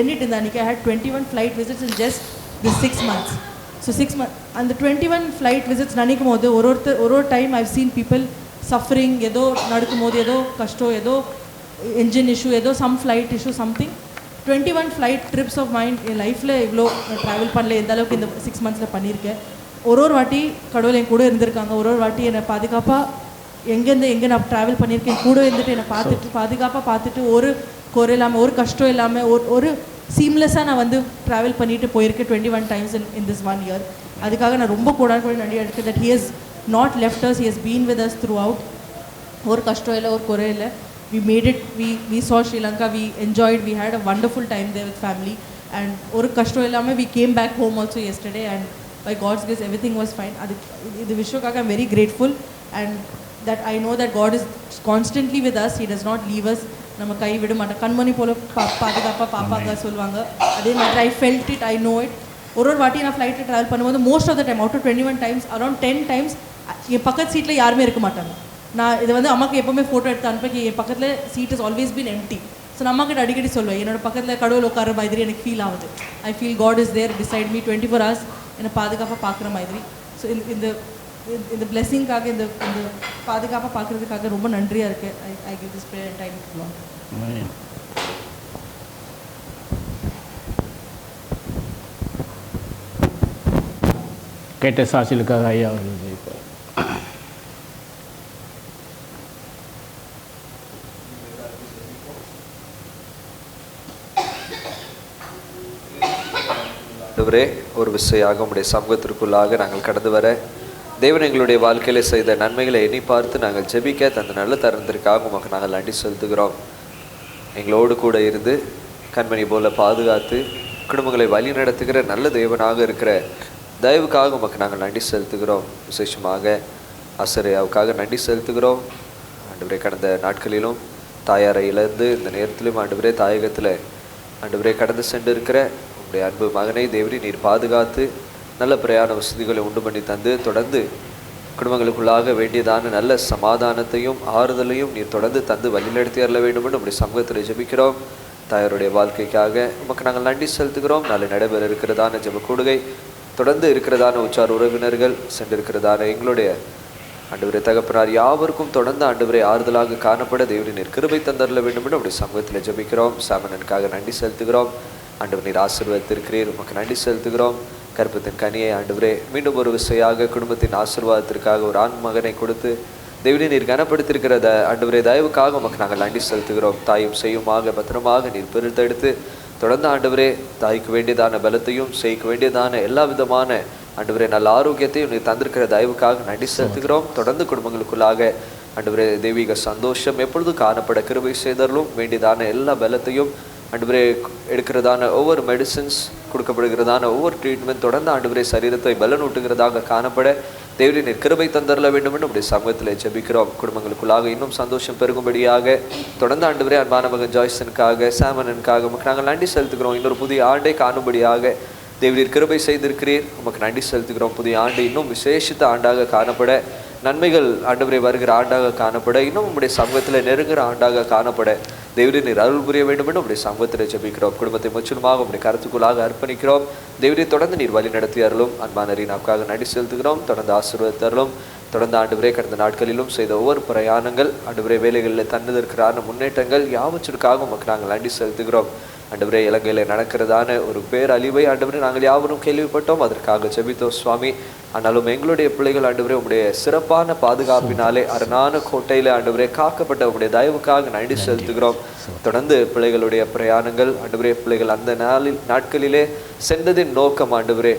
ennitu I had 21 flight visits in just the 6 months. So 6 months and the 21 flight visits nanikumode ஒரு time I've seen people suffering. ஏதோ நடக்கும்போது ஏதோ கஷ்டம், ஏதோ engine issue, ஏதோ some flight issue, something. 21 flight trips of mine என் லைஃப்பில் இவ்வளோ travel பண்ணல எந்த அளவுக்கு இந்த 6 monthஸில் பண்ணியிருக்கேன். ஒரு வாட்டி கடவுள் என் கூட இருந்திருக்காங்க. ஒரு வாட்டி என்னை பாதுகாப்பாக எங்கே நான் ட்ராவல் பண்ணியிருக்கேன், கூட இருந்துட்டு என்னை பாதுகாப்பாக பார்த்துட்டு ஒரு குறை இல்லாமல், ஒரு கஷ்டம் இல்லாமல், ஒரு சீம்லெஸ்ஸாக நான் வந்து ட்ராவல் பண்ணிட்டு போயிருக்கேன் 21 times in this 1 year. அதுக்காக நான் ரொம்ப கூட நன்றி எடுக்கிறேன். that he has not left us, he has been with us throughout. ஒரு கஷ்டம் இல்லை, ஒரு குறை இல்லை. We made it, we saw Sri Lanka, we enjoyed, we had a wonderful time there with family. And oru kashtam illama we came back home also yesterday, and by God's grace everything was fine. Idu vishwakaga I'm very grateful. And that I know that God is constantly with us. He does not leave us. நம்ம கை விட மாட்டோம். கண்மணி போல பாதுகாப்பாக பார்ப்பாங்க சொல்லுவாங்க. அதே மாதிரி I felt it, I know it. ஒரு வாட்டி நான் ஃப்ளைட்டில் ட்ராவல் பண்ணும்போது most of the time, out of 21 times, around 10 times என் பக்கத்து சீட்டில் யாருமே இருக்க மாட்டாங்க. நான் இதை வந்து அம்மாக்கு எப்போவுமே ஃபோட்டோ எடுத்து அனுப்பி என் பக்கத்தில் seat is always been empty. So நான் அம்மாக்கிட்ட அடிக்கடி சொல்லுவேன், என்னோட பக்கத்தில் கடவுள் உட்கார மாதிரி எனக்கு ஃபீல் ஆகுது. I feel God is there beside me 24 hours என்னை பாதுகாப்பாக பார்க்குற மாதிரி. ஸோ இந்த பிளெஸிங்காக இந்த பாதுகாப்பாக பார்க்குறதுக்காக ரொம்ப நன்றியாக இருக்குது. I give this prayer time to Lord. கேட்ட சாட்சிகளுக்காக ஐயா அவர்கள் ஜெயிப்பார். ஆண்டவரே, ஒரு விசையாக உம்முடைய சமூகத்திற்குள்ளாக நாங்கள் கடந்து வர தேவன் எங்களுடைய வாழ்க்கையில செய்த நன்மைகளை எண்ணி பார்த்து நாங்கள் ஜெபிக்க தந்த நல்ல தருணத்திற்காக உமக்கு நாங்கள் நன்றி செலுத்துகிறோம். எங்களோடு கூட இருந்து கண்மணி போல பாதுகாத்து குடும்பங்களை வழி நடத்துகிற நல்ல தேவனாக இருக்கிற தயவுக்காக உமக்கு நாங்கள் நன்றி செலுத்துகிறோம். விசேஷமாக ஆசிரியாவுக்காக நன்றி செலுத்துகிறோம். ஆண்டவரே, கடந்த நாட்களிலும் தாயாரை இழந்து இந்த நேரத்திலும் ஆண்டவரே தாயகத்தில் ஆண்டவரே கடந்து சென்று இருக்கிற உடைய அன்பு மகனை தேவரி நீர் பாதுகாத்து நல்ல பிரயாண வசதிகளை உண்டு பண்ணி தந்து தொடர்ந்து குடும்பங்களுக்குள்ளாக வேண்டியதான நல்ல சமாதானத்தையும் ஆறுதலையும் நீர் தொடர்ந்து தந்து வழிநடத்தி அருள வேண்டும் என்று நம்முடைய சமூகத்தில் ஜெபிக்கிறோம். தாயாருடைய வாழ்க்கைக்காக உமக்கு நாங்கள் நன்றி செலுத்துகிறோம். நாளை நடைபெற இருக்கிறதான ஜெப கூடுகை, தொடர்ந்து இருக்கிறதான உற்றார் உறவினர்கள், சென்றிருக்கிறதான எங்களுடைய ஆண்டவரே தகப்பனார் யாவருக்கும் தொடர்ந்து ஆண்டவரே ஆறுதலாக காணப்பட தேவரி நீர் கிருபை தந்தரல வேண்டும் என்று நம்முடைய சமூகத்தில் ஜெபிக்கிறோம். சாமனனுக்காக நன்றி செலுத்துகிறோம். ஆண்டவர் நீர் ஆசீர்வாதத்திற்கிறீர், உமக்கு நன்றி செலுத்துகிறோம். கற்பத்தின் கனியை ஆண்டவரே மீண்டும் ஒரு விசையாக குடும்பத்தின் ஆசீர்வாதத்திற்காக ஒரு ஆண் மகனை கொடுத்து தேவனி நீர் கனப்படுத்திருக்கிற ஆண்டவரே தயவுக்காக உமக்கு நாங்கள் நன்றி செலுத்துகிறோம். தாயும் செய்யுமாக பத்திரமாக நீர் பிரித்தெடுத்து தொடர்ந்து ஆண்டவரே தாய்க்கு வேண்டியதான பலத்தையும் செய்ய வேண்டியதான எல்லா விதமான ஆண்டவரே நல்ல ஆரோக்கியத்தையும் நீர் தந்திருக்கிற தயவுக்காக நன்றி செலுத்துகிறோம். தொடர்ந்து குடும்பங்களுக்குள்ளாக ஆண்டவரே தெய்வீக சந்தோஷம் எப்பொழுதும் காணப்பட கிருபை செய்தரலும் வேண்டியதான எல்லா பலத்தையும் ஆண்டவரே எடுக்கிறதான ஒவ்வொரு மெடிசின்ஸ் கொடுக்கப்படுகிறதான ஒவ்வொரு ட்ரீட்மெண்ட் தொடர்ந்து ஆண்டவரே சரீரத்தை பலனூட்டுகிறதாக காணப்பட தேவரி நீர் கிருபை தந்தரல வேண்டும் என்று நம்முடைய சமூகத்தில் ஜெபிக்கிறோம். குடும்பங்களுக்குள்ளாக இன்னும் சந்தோஷம் பெருகும்படியாக தொடர்ந்து ஆண்டவரே அன்பான மகன் ஜாய்சனுக்காக சாமனனுக்காக உமக்கு நாங்கள் நன்றி செலுத்துகிறோம். இன்னொரு புதிய ஆண்டை காணும்படியாக தேவரீர் கிருபை செய்திருக்கிறீர், உமக்கு நன்றி செலுத்துகிறோம். புதிய ஆண்டு இன்னும் விசேஷித்த ஆண்டாக காணப்பட, நன்மைகள் ஆண்டவரே வருகிற ஆண்டாக காணப்பட, இன்னும் உங்களுடைய சமூகத்தில் நெருங்குகிற ஆண்டாக காணப்பட தேவரீர் நீர் அருள் புரிய வேண்டும் என்று உங்களுடைய சமூகத்தில் ஜெபிக்கிறோம். குடும்பத்தை முற்றிலுமாக உங்களுடைய கருத்துக்குள்ளாக அர்ப்பணிக்கிறோம். தேவரீர் தொடர்ந்து நீர் வழி நடத்தி அருளும். அன்பான நமக்காக நன்றி செலுத்துகிறோம். தொடர்ந்து ஆசீர்வாதத்தருளும். தொடர்ந்து ஆண்டவரே கடந்த நாட்களிலும் செய்த ஒவ்வொரு பிரயாணங்கள் ஆண்டவரே வேலைகளில் தந்ததற்கான முன்னேற்றங்கள் யாவற்றிற்காக உமக்கு நாங்கள் நன்றி செலுத்துகிறோம். ஆண்டவரே இலங்கையில் நடக்கிறதான ஒரு பேரழிவை ஆண்டவரே நாங்கள் யாவரும் கேள்விப்பட்டோம், அதற்காக ஜெபித்தோம் சுவாமி. ஆனாலும் எங்களுடைய பிள்ளைகள் ஆண்டவரே உங்களுடைய சிறப்பான பாதுகாப்பினாலே அரணான கோட்டையில் ஆண்டவரே காக்கப்பட்ட உங்களுடைய தயவுக்காக நன்றி செலுத்துகிறோம். தொடர்ந்து பிள்ளைகளுடைய பிரயாணங்கள் ஆண்டவரே பிள்ளைகள் அந்த நாட்களிலே சென்றதின் நோக்கம் ஆண்டவரே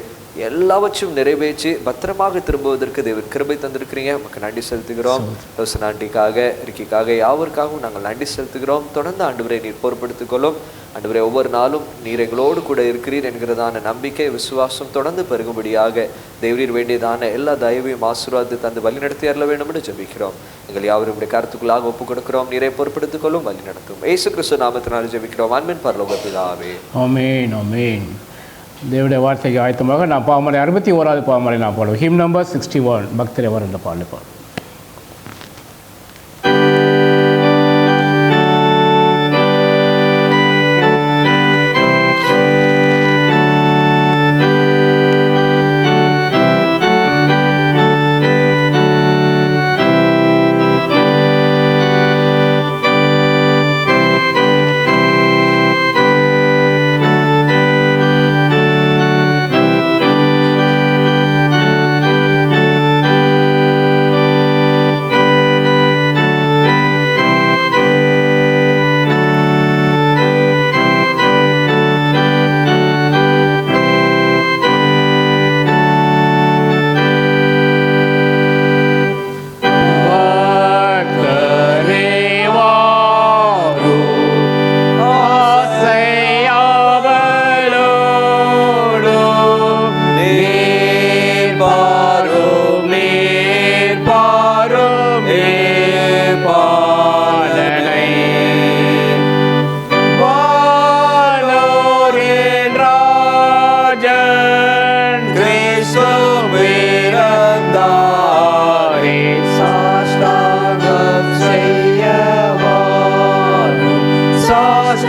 எல்லாவற்றும் நிறைவேற்றி பத்திரமாக திரும்புவதற்கு தேவன் கிருபை தந்திருக்கிறீங்க, நமக்கு நன்றி செலுத்துகிறோம். ரோசன் ஆண்டிக்காக ரிக்கிக்காக யாவருக்காகவும் நாங்கள் நன்றி செலுத்துகிறோம். தொடர்ந்து ஆண்டவரை நீர் பொறுப்படுத்திக் கொள்ளும். ஆண்டவரே ஒவ்வொரு நாளும் நீர் எங்களோடு கூட இருக்கிறீர் என்கிறதான நம்பிக்கை விசுவாசம் தொடர்ந்து பெருகும்படியாக தேவரீர் வேண்டியதான எல்லா தயவையும் ஆசீர்வாதத்தை தந்து வழி நடத்தி அருள வேண்டும் என்று ஜெபிக்கிறோம். எங்கள் யாவரும் கருத்துக்குள்ளாக ஒப்புக் கொடுக்கிறோம். நீரை பொறுப்படுத்திக் கொள்ளும், வழி நடத்தும். இயேசு கிறிஸ்து நாமத்தினால் ஜெபிக்கிறோம். அன்பின் பரலோக பிதாவே, ஆமென் ஆமென். தேவனுடைய வார்த்தைக்கு ஆயத்தமாக நான் பாமரை 61வது பாமரை நான் பாடுவோம். ஹிம் நம்பர் 61 பக்தரவர் என்ற பாடல்.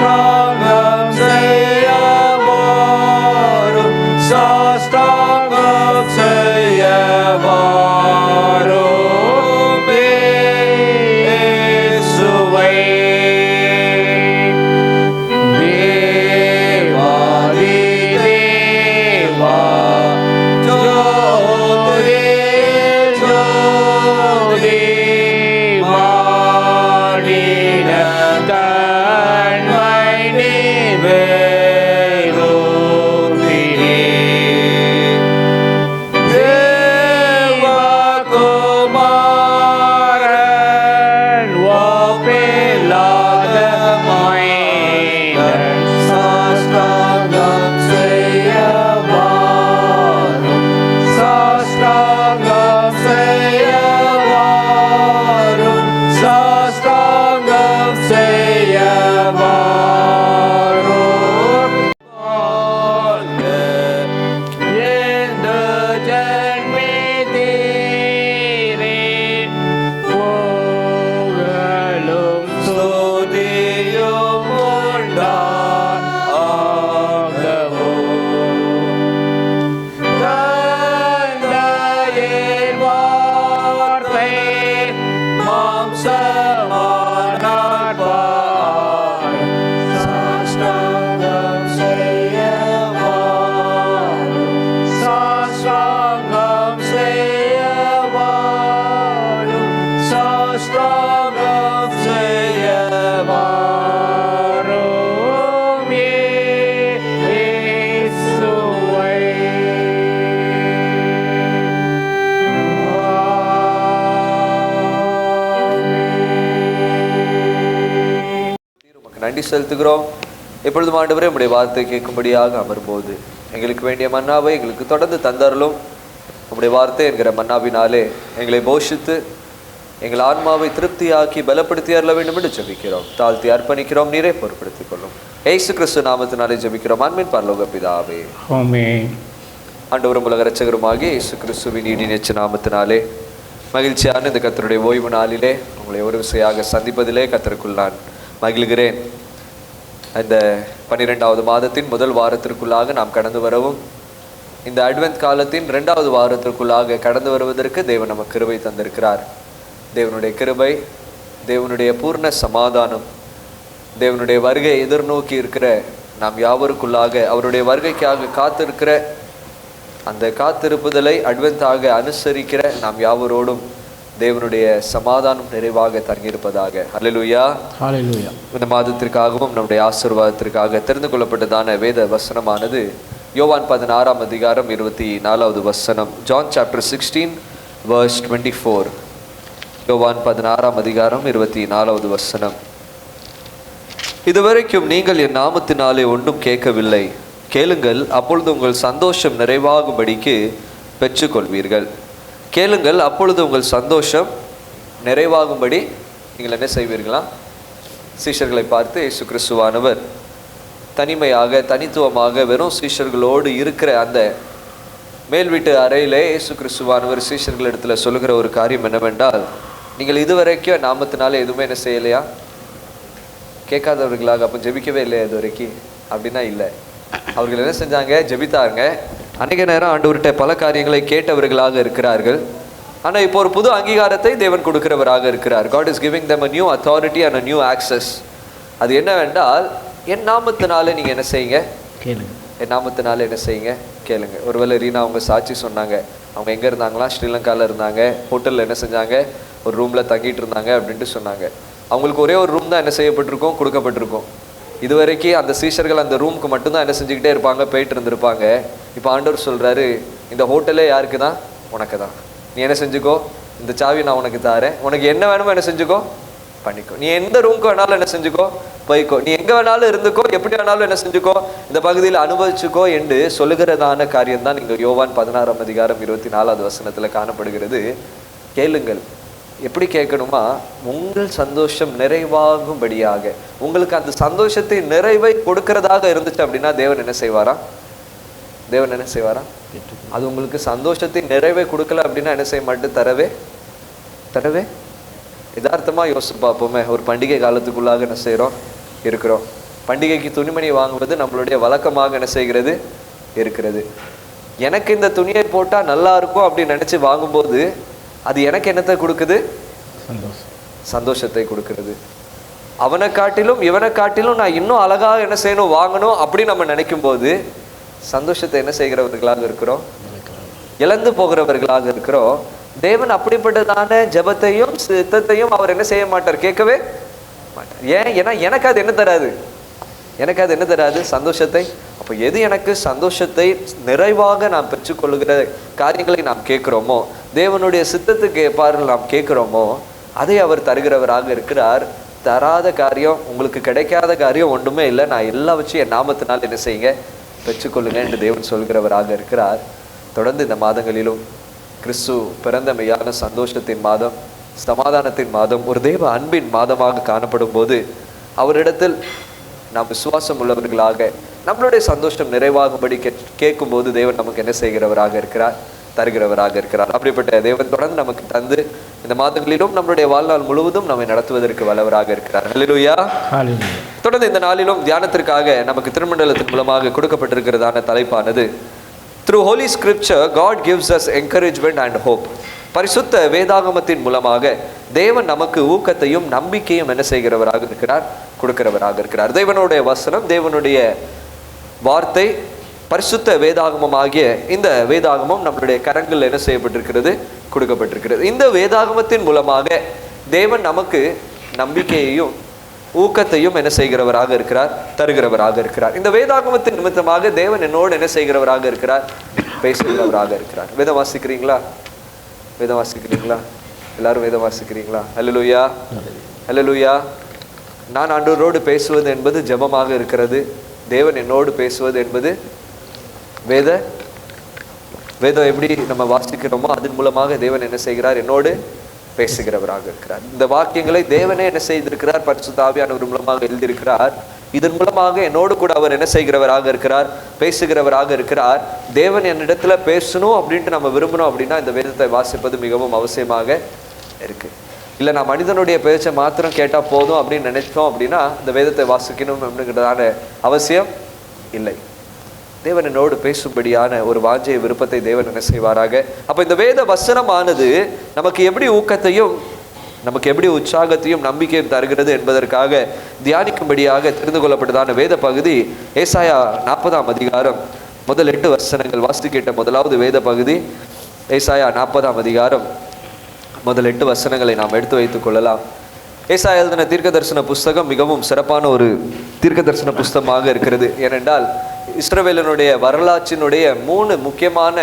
சாஸ்திராங்கம் செய்ய வாரும், சாஸ்திராங்கம் செய்ய வாரும் இயேசுவை. தேவாதி தேவா ஜோதி ஜோதி மானிட தன்மை நிவேரோதினி. தேவகுமாரன் ஒப்பில்லாத மைந்தன், சாஸ்திராங்கம் செய்ய வாரும், சாஸ்திராங்கம் செய்ய வாரும், சாஸ்திராங்கம் செய்ய வாரும். வாழ்க என்று ஜென்மித்தீரே, புகழும் ஸ்துதியும் உண்டாகவும். தந்தையின் வார்த்தை மாம்சமானார், சாஸ்திராங்கம் செய்ய வாரும், சாஸ்திராங்கம் செய்ய வாரும், சாஸ்திராங்கம் செய்ய வாரும் இயேசுவை. உமக்கு நன்றி செலுத்துகிறோம். எப்பொழுதும் ஆண்டவரே உம்முடைய வார்த்தை கேட்கும்படியாக அமரும்போது எங்களுக்கு வேண்டிய மன்னாவை எங்களுக்கு தொடர்ந்து தந்தரலும். உம்முடைய வார்த்தை என்கிற மன்னாவினாலே எங்களை போஷித்து எங்கள் ஆன்மாவை திருப்தியாக்கி பலப்படுத்தி அருள வேண்டும் என்று ஜெபிக்கிறோம். தாழ்த்தி அர்ப்பணிக்கிறோம். நீரே பொறுப்படுத்திக் கொள்ளும். இயேசு கிறிஸ்து நாமத்தினாலே ஜெபிக்கிறோம். அன்பின் பரலோக பிதாவே. ஆமென். ஆண்டவரும் உலக இரட்சகருமாகிய இயேசு கிறிஸ்துவின் ஈடினேற்ற நாமத்தினாலே மகிழ்ச்சியான இந்த கர்த்தருடைய ஓய்வு நாளிலே உங்களை ஒரு விசையாக சந்திப்பதிலே கர்த்தருக்குள் நான் மகிழ்கிறேன். இந்த 12வது மாதத்தின் முதல் வாரத்திற்குள்ளாக நாம் கடந்து வரவும், இந்த அட்வென்த் காலத்தின் 2வது வாரத்திற்குள்ளாக கடந்து வருவதற்கு தேவன் நமக்கு கிருபை தந்திருக்கிறார். தேவனுடைய கிருபை, தேவனுடைய பூர்ண சமாதானம், தேவனுடைய வருகை எதிர்நோக்கி இருக்கிற நாம் யாவருக்குள்ளாக அவருடைய வருகைக்காக காத்திருக்கிற அந்த காத்திருப்புதலை அட்வென்த்தாக அனுசரிக்கிற நாம் யாவரோடும் தேவனுடைய சமாதானம் நிறைவாக தங்கியிருப்பதாக. அல்லேலூயா. ஹalleluya. இந்த மாதத்திற்காகவும் நம்முடைய ஆசீர்வாதத்திற்காக தெரிந்து கொள்ளப்பட்டதான வேத வசனமானது யோவான் 16 அதிகாரம் 24வது வசனம். John chapter 16 verse 24. யோவான் 16 அதிகாரம் 24வது வசனம். இதுவரைக்கும் நீங்கள் என் நாமத்தினாலே ஒன்றும் கேட்கவில்லை, கேளுங்கள், அப்பொழுது உங்கள் சந்தோஷம் நிறைவாகும்படிக்கு பெற்றுக்கொள்வீர்கள். கேளுங்கள், அப்பொழுது உங்கள் சந்தோஷம் நிறைவாகும்படி நீங்கள் என்ன செய்வீர்களா? சீஷர்களை பார்த்து இயேசு கிறிஸ்துவானவர் தனிமையாக தனித்துவமாக வெறும் சீஷர்களோடு இருக்கிற அந்த மேல் வீட்டு அறையிலே இயேசு கிறிஸ்துவானவர் சீஷர்களிடத்துல சொல்லுகிற ஒரு காரியம் என்னவென்றால், நீங்கள் இதுவரைக்கும் நாமத்தினால எதுவுமே என்ன செய்யலையா? கேட்காதவர்களாக அப்போ ஜெபிக்கவே இல்லையா இது வரைக்கும்? அப்படின்னா இல்லை. அவர்கள் என்ன செஞ்சாங்க? ஜெபித்தாங்க. அநேக நேரம் ஆண்டவர்கிட்ட பல காரியங்களை கேட்டவர்களாக இருக்கிறார்கள். ஆனால் இப்போ ஒரு புது அங்கீகாரத்தை தேவன் கொடுக்கிறவராக இருக்கிறார். God is giving them a new authority and a new access. அது என்னவென்றால், என் நாமத்தினால நீங்கள் என்ன செய்யுங்க? கேளுங்க. என் நாமத்தினால என்ன செய்யுங்க? கேளுங்க. ஒருவேளை ரீனா அவங்க சாட்சி சொன்னாங்க. அவங்க எங்கே இருந்தாங்களா? ஸ்ரீலங்காவில் இருந்தாங்க. ஹோட்டலில் என்ன செஞ்சாங்க? ஒரு ரூமில் தங்கிட்டு இருந்தாங்க அப்படின்ட்டு சொன்னாங்க. அவங்களுக்கு ஒரே ஒரு ரூம் தான் என்ன செய்யப்பட்டிருக்கும்? கொடுக்கப்பட்டிருக்கும். இதுவரைக்கும் அந்த சீஷர்கள் அந்த ரூமுக்கு மட்டும்தான் என்ன செஞ்சுக்கிட்டே இருப்பாங்க? போயிட்டு இருந்திருப்பாங்க. இப்போ ஆண்டவர் சொல்கிறாரு, இந்த ஹோட்டலே யாருக்கு தான்? உனக்கு தான். நீ என்ன செஞ்சுக்கோ? இந்த சாவி நான் உனக்கு தாரேன். உனக்கு என்ன வேணுமோ என்ன செஞ்சுக்கோ? பண்ணிக்கோ. நீ எந்த ரூமுக்கு வேணாலும் என்ன செஞ்சுக்கோ? போய்க்கோ. நீ எங்கே வேணாலும் இருந்துக்கோ, எப்படி வேணாலும் என்ன செஞ்சுக்கோ, இந்த பகுதியில் அனுபவிச்சுக்கோ என்று சொல்லுகிறதான காரியம்தான் இங்கே யோவான் 16 அதிகாரம் 24வது வசனத்தில் காணப்படுகிறது. கேளுங்கள். எப்படி கேட்கணுமா? உங்கள் சந்தோஷம் நிறைவாகும்படியாக. உங்களுக்கு அந்த சந்தோஷத்தை நிறைவை கொடுக்கிறதாக இருந்துச்சு அப்படின்னா தேவன் என்ன செய்வாரா? தேவன் என்ன செய்வாரா? அது உங்களுக்கு சந்தோஷத்தை நிறைவை கொடுக்கல அப்படின்னா என்ன செய்ய மாட்டேன்? தரவே யதார்த்தமாக யோசிச்சு பார்ப்போமே. ஒரு பண்டிகை காலத்துக்குள்ளாக என்ன செய்கிறோம்? இருக்கிறோம். பண்டிகைக்கு துணிமணி வாங்குவது நம்மளுடைய வழக்கமாக என்ன செய்கிறது இருக்கிறது. எனக்கு இந்த துணியை போட்டால் நல்லா இருக்கும் அப்படின்னு நினச்சி வாங்கும்போது அது எனக்கு என்னத்தை கொடுக்குது? சந்தோஷத்தை கொடுக்கிறது. அவனை காட்டிலும் இவனை காட்டிலும் நான் இன்னும் அழகாக என்ன செய்யணும், வாங்கணும் அப்படின்னு நம்ம நினைக்கும் போது சந்தோஷத்தை என்ன செய்கிறவர்களாக இருக்கிறோம்? இழந்து போகிறவர்களாக இருக்கிறோம். தேவன் அப்படிப்பட்டதான ஜெபத்தையும் சித்தத்தையும் அவர் என்ன செய்ய மாட்டார், கேட்கவே மாட்டார். ஏன்னா எனக்கு அது என்ன தராது? எனக்கு அது என்ன தராது? சந்தோஷத்தை. அப்போ எது எனக்கு சந்தோஷத்தை நிறைவாக நாம் பெற்றுக்கொள்ளுகிற காரியங்களை நாம் கேட்குறோமோ, தேவனுடைய சித்தத்துக்கு எவ்வாறு நாம் கேட்குறோமோ அதை அவர் தருகிறவராக இருக்கிறார். தராத காரியம், உங்களுக்கு கிடைக்காத காரியம் ஒன்றுமே இல்லை. நான் எல்லா வச்சும் என் நாமத்தினால் என்ன செய்யுங்க, பெற்றுக்கொள்ளுங்க என்று தேவன் சொல்கிறவராக இருக்கிறார். தொடர்ந்து இந்த மாதங்களிலும் கிறிஸ்து பிறந்த மெய்யான சந்தோஷத்தின் மாதம், சமாதானத்தின் மாதம், ஒரு தேவ அன்பின் மாதமாக காணப்படும் போது அவரிடத்தில் நாம் விசுவாசம் உள்ளவர்களாக நம்மளுடைய சந்தோஷம் நிறைவாகும்படி கேட்கும்போது தேவன் நமக்கு என்ன செய்கிறவராக இருக்கிறார், தருகிறவராக இருக்கிறார். அப்படிப்பட்ட தேவன் தொடர்ந்து நமக்கு தந்து இந்த மாதங்களிலும் நம்மளுடைய வாழ்நாள் முழுவதும் நம்மை நடத்துவதற்கு வல்லவராக இருக்கிறார். ஹல்லேலூயா. தொடர்ந்து இந்த நாளிலும் தியானத்திற்காக நமக்கு திருமண்டலத்தின் மூலமாக கொடுக்கப்பட்டிருக்கிறதான தலைப்பானது Through Holy Scripture, God gives us encouragement and hope. பரிசுத்த வேதாகமத்தின் மூலமாக தேவன் நமக்கு ஊக்கத்தையும் நம்பிக்கையும் என்ன செய்கிறவராக இருக்கிறார், கொடுக்கிறவராக இருக்கிறார். தேவனுடைய வசனம், தேவனுடைய வார்த்தை, பரிசுத்த வேதாகமம் ஆகிய இந்த வேதாகமம் நம்மளுடைய கரங்களில் என்ன செய்யப்பட்டிருக்கிறது, கொடுக்கப்பட்டிருக்கிறது. இந்த வேதாகமத்தின் மூலமாக தேவன் நமக்கு நம்பிக்கையையும் ஊக்கத்தையும் என்ன செய்கிறவராக இருக்கிறார், தருகிறவராக இருக்கிறார். இந்த வேதாகமத்தின் நிமித்தமாக தேவன் என்னோடு என்ன செய்கிறவராக இருக்கிறார், பேசுகிறவராக இருக்கிறார். வேதம் வாசிக்கிறீங்களா? வேதம் வாசிக்கிறீங்களா? எல்லாரும் வேதம் வாசிக்கிறீங்களா? ஹல்லேலூயா, ஹல்லேலூயா. நான் ஆண்டவரோடு பேசுவது என்பது ஜெபமாக இருக்கிறது. தேவன் என்னோடு பேசுவது என்பது வேதம் எப்படி நம்ம வாசிக்கிறோமோ அதன் மூலமாக தேவன் என்ன செய்கிறார், என்னோடு பேசுகிறவராக இருக்கிறார். இந்த வாக்கியங்களை தேவனே என்ன செய்திருக்கிறார், பரிசுத்த ஆவியானவர் மூலமாக எழுதியிருக்கிறார். இதன் மூலமாக என்னோடு கூட அவர் என்ன செய்கிறவராக இருக்கிறார், பேசுகிறவராக இருக்கிறார். தேவன் என்னிடத்துல பேசணும் அப்படின்ட்டு நம்ம விரும்பணும் அப்படின்னா இந்த வேதத்தை வாசிப்பது மிகவும் அவசியமாக இருக்கு. இல்லை நான் மனிதனுடைய பேச்சை மாத்திரம் கேட்டால் போதும் அப்படின்னு நினைச்சோம் அப்படின்னா இந்த வேதத்தை வாசிக்கணும் அப்படிங்கிறதான அவசியம் இல்லை. தேவன் என்னோடு பேசும்படியான ஒரு வாஞ்சை விருப்பத்தை தேவன் என்ன செய்வாராக. அப்போ இந்த வேத வசனமானது நமக்கு எப்படி ஊக்கத்தையும் நமக்கு எப்படி உற்சாகத்தையும் நம்பிக்கையும் தருகிறது என்பதற்காக தியானிக்கும்படியாக தெரிந்து கொள்ளப்பட்டதான வேத பகுதி ஏசாயா 40ஆம் அதிகாரம் முதல் 8 வசனங்கள். வாசித்து கேட்ட முதலாவது வேத பகுதி ஏசாயா 40ஆம் அதிகாரம் முதல் 8 வசனங்களை நாம் எடுத்து வைத்துக் கொள்ளலாம். ஏசாயா எழுதின தீர்க்க தரிசன புஸ்தகம் மிகவும் சிறப்பான ஒரு தீர்க்க தரிசன புஸ்தகமாக இருக்கிறது. ஏனென்றால் இஸ்ரவேலினுடைய வரலாற்றினுடைய 3 முக்கியமான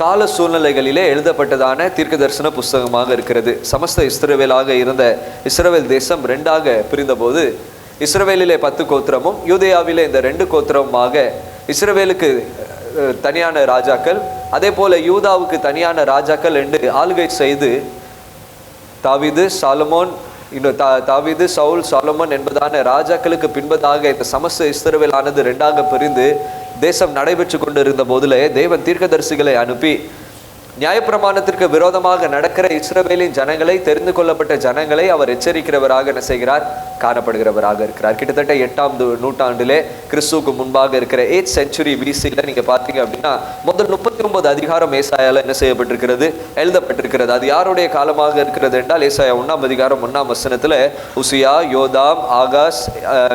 கால சூழ்நிலைகளிலே எழுதப்பட்டதான தீர்க்க தரிசன புஸ்தகமாக இருக்கிறது. சமஸ்த இஸ்ரவேலாக இருந்த இஸ்ரவேல் தேசம் 2ஆக பிரிந்தபோது இஸ்ரவேலிலே 10 கோத்திரமும் யூதேயாவிலே இந்த 2 கோத்திரமுமாக இஸ்ரவேலுக்கு தனியான ராஜாக்கள், அதே போல யூதாவுக்கு தனியான ராஜாக்கள் என்று ஆளுகை செய்து தாவீது, சாலமோன், தாவீது, சவுல், சாலமோன் என்பதான ராஜாக்களுக்கு பின்பதாக இந்த சமஸ்த இஸ்ரவேலானது 2ஆக பிரிந்து தேசம் நடைபெற்று கொண்டிருந்த போதிலே தேவன் தீர்க்கதரிசிகளை அனுப்பி நியாயப்பிரமாணத்திற்கு விரோதமாக நடக்கிற இஸ்ரவேலின் ஜனங்களை, தெரிந்து கொள்ளப்பட்ட ஜனங்களை அவர் எச்சரிக்கிறவராக என்ன செய்கிறார், காணப்படுகிறவராக இருக்கிறார். கிட்டத்தட்ட 8ஆம் நூற்றாண்டிலே கிறிஸ்துவுக்கு முன்பாக இருக்கிற 8th century BC-ல நீங்க பார்த்தீங்க அப்படின்னா முதல் 39 அதிகாரம் ஏசாயால என்ன செய்யப்பட்டிருக்கிறது, எழுதப்பட்டிருக்கிறது. அது யாருடைய காலமாக இருக்கிறது என்றால் ஏசாயா 1ஆம் அதிகாரம் 1ஆம் வசனத்துல உசியா, யோதாம், ஆகாஸ்,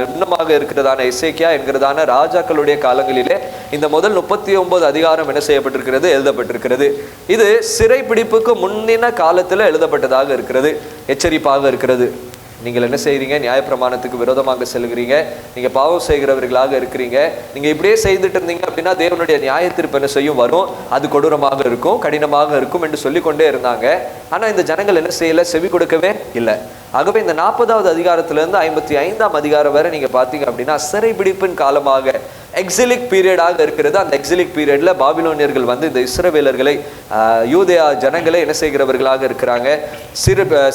இன்னமாக இருக்கிறதான எசேக்கியா என்கிறதான ராஜாக்களுடைய காலங்களிலே இந்த முதல் 39 அதிகாரம் என்ன செய்யப்பட்டிருக்கிறது, எழுதப்பட்டிருக்கிறது. இது சிறை பிடிப்புக்கு முன்னின காலத்தில் எழுதப்பட்டதாக இருக்கிறது. எச்சரிப்பாக இருக்கிறது. நீங்கள் என்ன செய்கிறீங்க, நியாயப்பிரமாணத்துக்கு விரோதமாக செல்கிறீங்க, நீங்கள் பாவம் செய்கிறவர்களாக இருக்கிறீங்க, நீங்கள் இப்படியே செய்துட்டு இருந்தீங்க அப்படின்னா தேவனுடைய நியாயத்தீர்ப்பு என்ன செய்யும், வரும், அது கொடூரமாக இருக்கும், கடினமாக இருக்கும் என்று சொல்லிக்கொண்டே இருந்தாங்க. ஆனால் இந்த ஜனங்கள் என்ன செய்யலை, செவி கொடுக்கவே இல்லை. ஆகவே இந்த 40வது அதிகாரத்திலிருந்து 55ஆம் அதிகாரம் வரை நீங்கள் பார்த்தீங்க அப்படின்னா சிறைபிடிப்பின் காலமாக எக்ஸிலிக் பீரியடாக இருக்கிறது. அந்த எக்ஸிலிக் பீரியட்ல பாபிலோனியர்கள் வந்து இந்த இஸ்ரவேலர்களை யூதேயா ஜனங்களை என்ன செய்கிறவர்களாக இருக்கிறாங்க,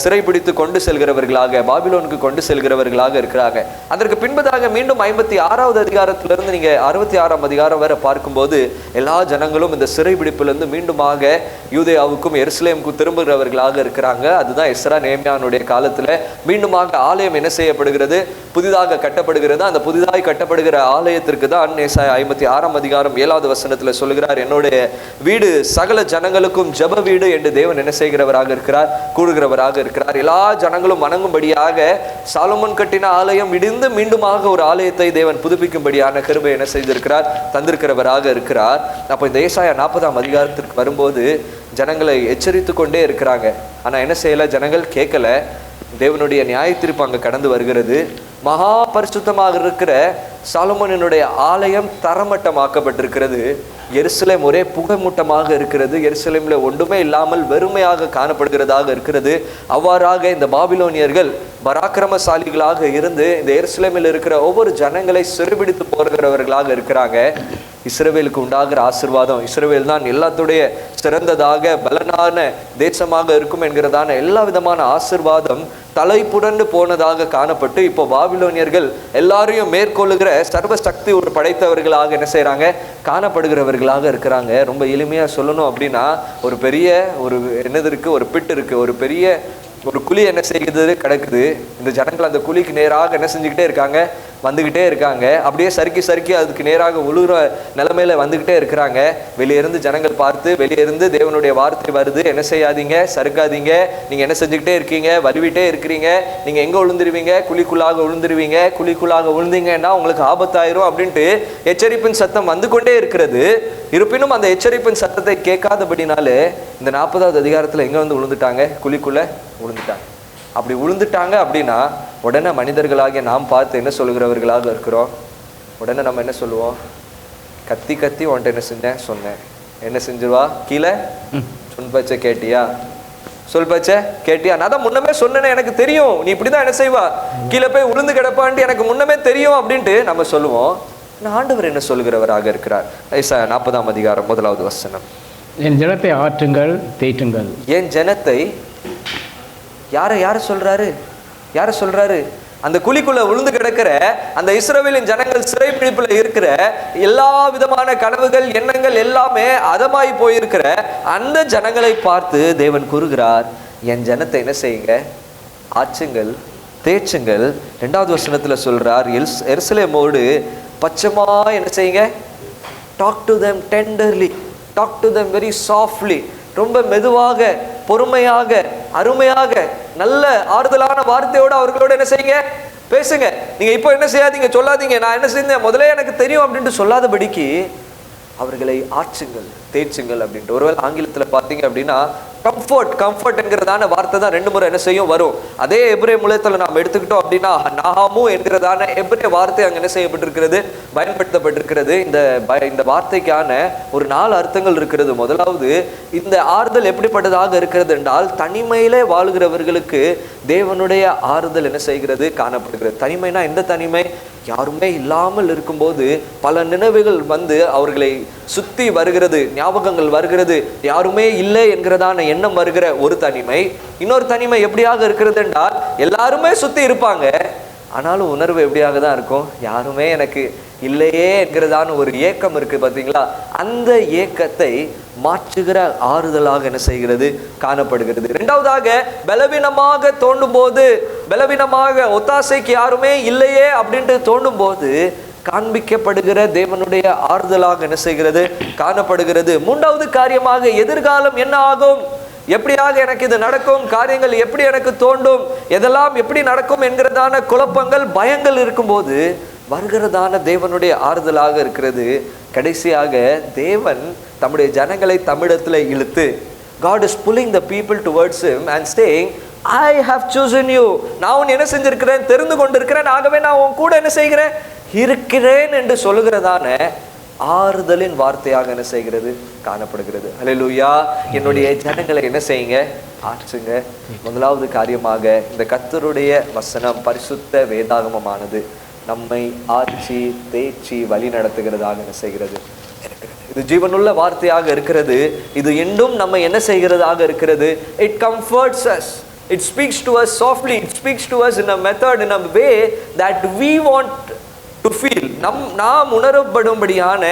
சிறைபிடித்து கொண்டு செல்கிறவர்களாக, பாபிலோனுக்கு கொண்டு செல்கிறவர்களாக இருக்கிறாங்க. அதற்கு பின்பதாக மீண்டும் 56வது அதிகாரத்திலிருந்து நீங்க 66ஆம் அதிகாரம் வரை பார்க்கும்போது எல்லா ஜனங்களும் இந்த சிறைபிடிப்பிலிருந்து மீண்டுமாக யூதேயாவுக்கும் எருசலேமுக்கும் திரும்புகிறவர்களாக இருக்கிறாங்க. அதுதான் எஸ்ரா நேமியானுடைய காலத்துல மீண்டுமாக ஆலயம் என்ன செய்யப்படுகிறது, புதிதாக கட்டப்படுகிறது. அந்த புதிதாக கட்டப்படுகிற ஆலயத்திற்கு தான் ஏசாயா 56ஆம் அதிகாரம் 7வது வசனத்துல சொல்லுகிறார், என்னுடைய வீடு சகல ஜனங்களுக்கும் ஜெப வீடு என்று தேவன் என்ன செய்கிறவராக இருக்கிறார், கூறுகிறவராக இருக்கிறார். எல்லா ஜனங்களும் வணங்கும்படியாக சாலமோன் கட்டின ஆலயம் இடிந்து மீண்டுமாக ஒரு ஆலயத்தை தேவன் புதுப்பிக்கும்படியான கிருபை என்ன செய்திருக்கிறார், தந்திருக்கிறவராக இருக்கிறார். அப்போ இந்த ஏசாயா 40ஆம் அதிகாரத்திற்கு வரும்போது ஜனங்களை எச்சரித்து கொண்டே இருக்கிறாங்க. ஆனா என்ன செய்யல, ஜனங்கள் கேட்கல. தேவனுடைய நியாயத்தீர்ப்பு அங்க கடந்து வருகிறது. மகா பரிசுத்தமாக இருக்கிற சாலமோனினுடைய ஆலயம் தரமட்டமாக்கப்பட்டிருக்கிறது. எருசலேம் ஒரே புகைமூட்டமாக இருக்கிறது. எருசலேம்ல ஒன்றுமே இல்லாமல் வெறுமையாக காணப்படுகிறதாக இருக்கிறது. அவ்வாறாக இந்த பாபிலோனியர்கள் பராக்கிரமசாலிகளாக இருந்து இந்த எருசலேமில் இருக்கிற ஒவ்வொரு ஜனங்களை சிறைபிடித்து போகிறவர்களாக இருக்கிறாங்க. இஸ்ரவேலுக்கு உண்டாகிற ஆசீர்வாதம், இஸ்ரவேல் தான் எல்லாத்துடைய சிறந்ததாக பலனான தேசமாக இருக்கும் என்கிறதான எல்லா விதமான ஆசீர்வாதம் தலை புரண்டு போனதாக காணப்பட்டு இப்போ பாபிலோனியர்கள் எல்லாரையும் மேற்கொள்ளுகிற சர்வ சக்தி ஒரு படைத்தவர்களாக என்ன செய்யறாங்க, காணப்படுகிறவர்களாக இருக்கிறாங்க. ரொம்ப எளிமையா சொல்லணும் அப்படின்னா, ஒரு பெரிய ஒரு என்னது இருக்கு, ஒரு பிட் இருக்கு, ஒரு பெரிய ஒரு குழி என்ன செய்கிறது கிடக்குது. இந்த ஜனங்கள் அந்த குழிக்கு நேராக என்ன செஞ்சுக்கிட்டே இருக்காங்க, வந்துகிட்டே இருக்காங்க. அப்படியே சறுக்கி சறுக்கி அதுக்கு நேராக உழுகிற நிலைமையில வந்துகிட்டே இருக்கிறாங்க. வெளியிருந்து ஜனங்கள் பார்த்து, வெளியிருந்து தேவனுடைய வார்த்தை வருது, என்ன செய்யாதீங்க, சறுக்காதீங்க, நீங்க என்ன செஞ்சுக்கிட்டே இருக்கீங்க, வருவிட்டே இருக்கிறீங்க, நீங்க எங்க விழுந்துருவீங்க, குழிக்குள்ளாக விழுந்துருவீங்க, குழிக்குள்ளாக விழுந்தீங்கன்னா உங்களுக்கு ஆபத்தாயிரும் அப்படின்ட்டு எச்சரிப்பின் சத்தம் வந்து கொண்டே இருக்கிறது. இருப்பினும் அந்த எச்சரிப்பின் சத்தத்தை கேட்காதபடினாலே இந்த 40வது அதிகாரத்துல எங்க வந்து விழுந்துட்டாங்க, குழிக்குள்ள விழுந்துட்டாங்க. அப்படி விழுந்துட்டாங்க அப்படின்னா உடனே மனிதர்களாகிய நாம் பார்த்து என்ன சொல்லுகிறவர்களாக இருக்கிறோம், உடனே நம்ம என்ன சொல்லுவோம், கத்தி கத்தி உன்ட்ட என்ன செஞ்சேன் சொன்னேன், என்ன செஞ்சிருவா, கீழே சொல் பச்சை கேட்டியா, சொல் பச்சை கேட்டியா, நான் தான் முன்னமே சொன்னேன்னு எனக்கு தெரியும், நீ இப்படிதான் என்ன செய்வா, கீழே போய் உளுந்து கிடப்பான்ட்டு எனக்கு முன்னமே தெரியும் அப்படின்ட்டு நம்ம சொல்லுவோம். ஆண்டவர் என்ன சொல்லுகிறவராக இருக்கிறார். ஏசாயா 40ஆம் அதிகாரம் 1வது வசனம், என் ஜனத்தை ஆற்றுங்கள் தேற்றுங்கள். என் ஜனத்தை யார சொல்றாரு, அந்த குழிக்குள்ள விழுந்து கிடக்கிற அந்த இஸ்ரவேலின் ஜனங்கள் சிறைப்பிடிப்புல இருக்கிற எல்லா விதமான கனவுகள் எண்ணங்கள் எல்லாமே அதமாய் போயிருக்கிற அந்த ஜனங்களை பார்த்து தேவன் கூறுகிறார், என் ஜனத்தை என்ன செய்யுங்க, ஆச்சுங்கள் தேச்சுங்கள். 2வது வசனத்துல சொல்றார், எருசலேமோடு பச்சமா என்ன செய்யுங்க, talk to them tenderly, talk to them very softly, ரொம்ப மெதுவாக பொறுமையாக அருமையாக நல்ல ஆறுதலான வார்த்தையோடு அவர்களோட என்ன செய்யுங்க, பேசுங்க. நீங்க இப்போ என்ன செய்யாதீங்க, சொல்லாதீங்க நான் என்ன செஞ்சேன் முதல்ல எனக்கு தெரியும் அப்படின்ட்டு சொல்லாதபடிக்கு அவர்களை ஆச்சுங்கள் தேச்சுங்கள் அப்படின்ட்டு. ஒருவேளை ஆங்கிலத்துல பார்த்தீங்க அப்படின்னா கம்ஃபர்ட் என்கிறதான வார்த்தை தான் 2 முறை என்ன செய்யும் வரும். அதே எபிரே மூலத்துல நாம் எடுத்துக்கிட்டோம் அப்படின்னா நாஹாமு என்கிறதான எபிரே வார்த்தை அங்க என்ன செய்யப்பட்டிருக்கிறது, பயன்படுத்தப்பட்டிருக்கிறது. இந்த வார்த்தைக்கான ஒரு 4 அர்த்தங்கள் இருக்கிறது. முதலாவது, இந்த ஆறுதல் எப்படிப்பட்டதாக இருக்கிறது என்றால் தனிமையிலே வாழுகிறவர்களுக்கு தேவனுடைய ஆறுதல் என்ன செய்கிறது, காணப்படுகிறது. தனிமைனா எந்த தனிமை, யாருமே இல்லாமல் இருக்கும்போது பல நினைவுகள் வந்து அவர்களை சுத்தி வருகிறது, ஞாபகங்கள் வருகிறது, யாருமே இல்லை என்கிறதான எண்ணம் வருகிற ஒரு தனிமை. இன்னொரு தனிமை எப்படியாக இருக்கிறது என்றால் எல்லாருமே சுத்தி இருப்பாங்க, ஆனாலும் உணர்வு எப்படியாக தான் இருக்கும், யாருமே எனக்கு இல்லையே என்கிறதான ஒரு ஏக்கம் இருக்கு பார்த்தீங்களா. அந்த ஏக்கத்தை மாற்றுகிற ஆறுதலாக என்ன செய்கிறது, காணப்படுகிறது. 2வதாக, பலவீனமாக தோண்டும் போது, பலவீனமாக ஒத்தாசைக்கு யாருமே இல்லையே அப்படின்ட்டு தோண்டும் போது காண்பிக்கப்படுகிற தேவனுடைய ஆறுதலாக என்ன செய்கிறது, காணப்படுகிறது. 3வது காரியமாக, எதிர்காலம் என்ன ஆகும், எப்படியாக எனக்கு இது நடக்கும், காரியங்கள் எப்படி எனக்கு தோண்டும், எதெல்லாம் எப்படி நடக்கும் என்கிறதான குழப்பங்கள் பயங்கள் இருக்கும்போது வருகிறதான தேவனுடைய ஆறுதலாக இருக்கிறது. கடைசியாக தேவன் தம்முடைய ஜனங்களை தமிழத்துல இழுத்து, God is pulling the people towards him and saying, I have chosen you, நான் உன்னை என்ன செஞ்சிருக்கிறேன், தெரிந்து கொண்டிருக்கிறேன், ஆகவே நான் உன் கூட என்ன செய்கிறேன், இருக்கிறேன் என்று சொல்லுகிறதான ஆறுதலின் வார்த்தையாக என்ன செய்கிறது, காணப்படுகிறது. ஹல்லேலூயா. என்னுடைய ஜனங்களை என்ன செய்யுங்க, ஆற்றுங்க. முதலாவது காரியமாக இந்த கர்த்தருடைய வசனம் பரிசுத்த வேதாகமமானது நம்மை ஆட்சி தேய்ச்சி வழி நடத்துகிறதாக என்ன செய்கிறது இருக்கிறது. இது ஜீவனுள்ள வார்த்தையாக இருக்கிறது. இது இன்னும் நம்ம என்ன செய்கிறதாக இருக்கிறது. It comforts us. It speaks to us softly. It speaks to us in a method, in a way that we want to feel. நாம் உணரப்படும்படியான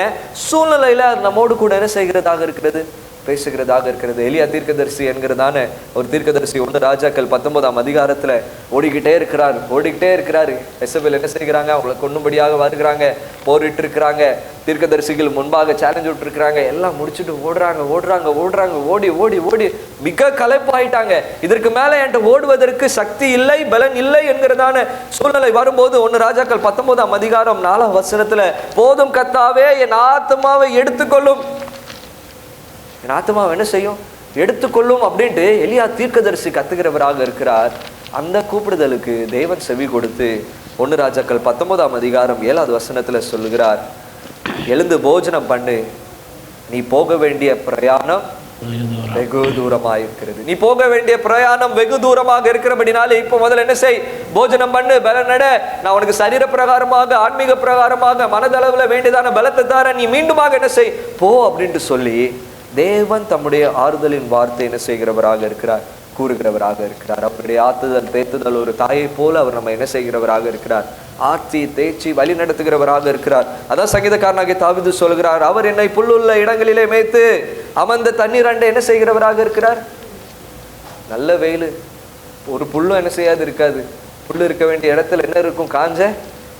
சூழ்நிலையில நம்மோடு கூட என்ன செய்கிறதாக இருக்கிறது, பேசுகிறதாக இருக்கிறது. எலியா தீர்க்கதரிசி என்கிறதான ஒரு தீர்க்கதரிசி 1 ராஜாக்கள் 19ஆம் அதிகாரத்துல ஓடிக்கிட்டே இருக்கிறாரு. எசபேல் என்ன செய்கிறாங்க, அவங்களை கொன்னும்படியாக வருகிறாங்க, போரிட்டு இருக்கிறாங்க. தீர்க்கதரிசிகள் முன்பாக சேலஞ்ச் விட்டு இருக்கிறாங்க. எல்லாம் முடிச்சுட்டு ஓடுறாங்க. ஓடி மிக களைப்பாயிட்டாங்க. இதற்கு மேல என்கிட்ட ஓடுவதற்கு சக்தி இல்லை, பலன் இல்லை என்கிறதான சூழ்நிலை வரும்போது 1 ராஜாக்கள் 19ஆம் அதிகாரம் 4ஆம் வசனத்துல, போதும் கர்த்தாவே, என் ஆத்துமாவை எடுத்துக்கொள்ளும், என் ஆத்துமாவை என்ன செய்யும், எடுத்துக்கொள்ளும் அப்படின்ட்டு எலியா தீர்க்கதரிசி கத்துகிறவராக இருக்கிறார். அந்த கூப்பிடுதலுக்கு தேவன் செவி கொடுத்து 1 ராஜாக்கள் 19ஆம் அதிகாரம் 7வது வசனத்துல சொல்லுகிறார், எழுந்து போஜனம் பண்ணு, நீ போக வேண்டிய பிரயாணம் வெகு தூரமாக இருக்கிறது. நீ போக வேண்டிய பிரயாணம் வெகு தூரமாக இருக்கிறபடினாலே இப்போ முதல்ல என்ன செய், போஜனம் பண்ணு, பலன் நட, நான் உனக்கு சரீர பிரகாரமாக, ஆன்மீக பிரகாரமாக, மனதளவுல வேண்டியதான பலத்தை தார, நீ மீண்டுமாக என்ன செய், போ அப்படின்ட்டு சொல்லி தேவன் தம்முடைய ஆறுதலின் வார்த்தை என்ன செய்கிறவராக இருக்கிறார், கூறுகிறவராக இருக்கிறார். அவருடைய ஆத்துதல் தேத்துதல் ஒரு தாயை போல அவர் நம்ம என்ன செய்கிறவராக இருக்கிறார், ஆட்சி தேய்ச்சி வழி நடத்துகிறவராக இருக்கிறார். அதான் சங்கீதக்காரனாகிய தாவீது சொல்கிறார், அவர் என்னை புல்லுள்ள இடங்களிலே மேய்த்து அமர்ந்த தண்ணீர் அண்டை என்ன செய்கிறவராக இருக்கிறார். நல்ல வெயில், ஒரு புல்லும் என்ன செய்யாது இருக்காது. புல்லு இருக்க வேண்டிய இடத்துல என்ன இருக்கும், காஞ்ச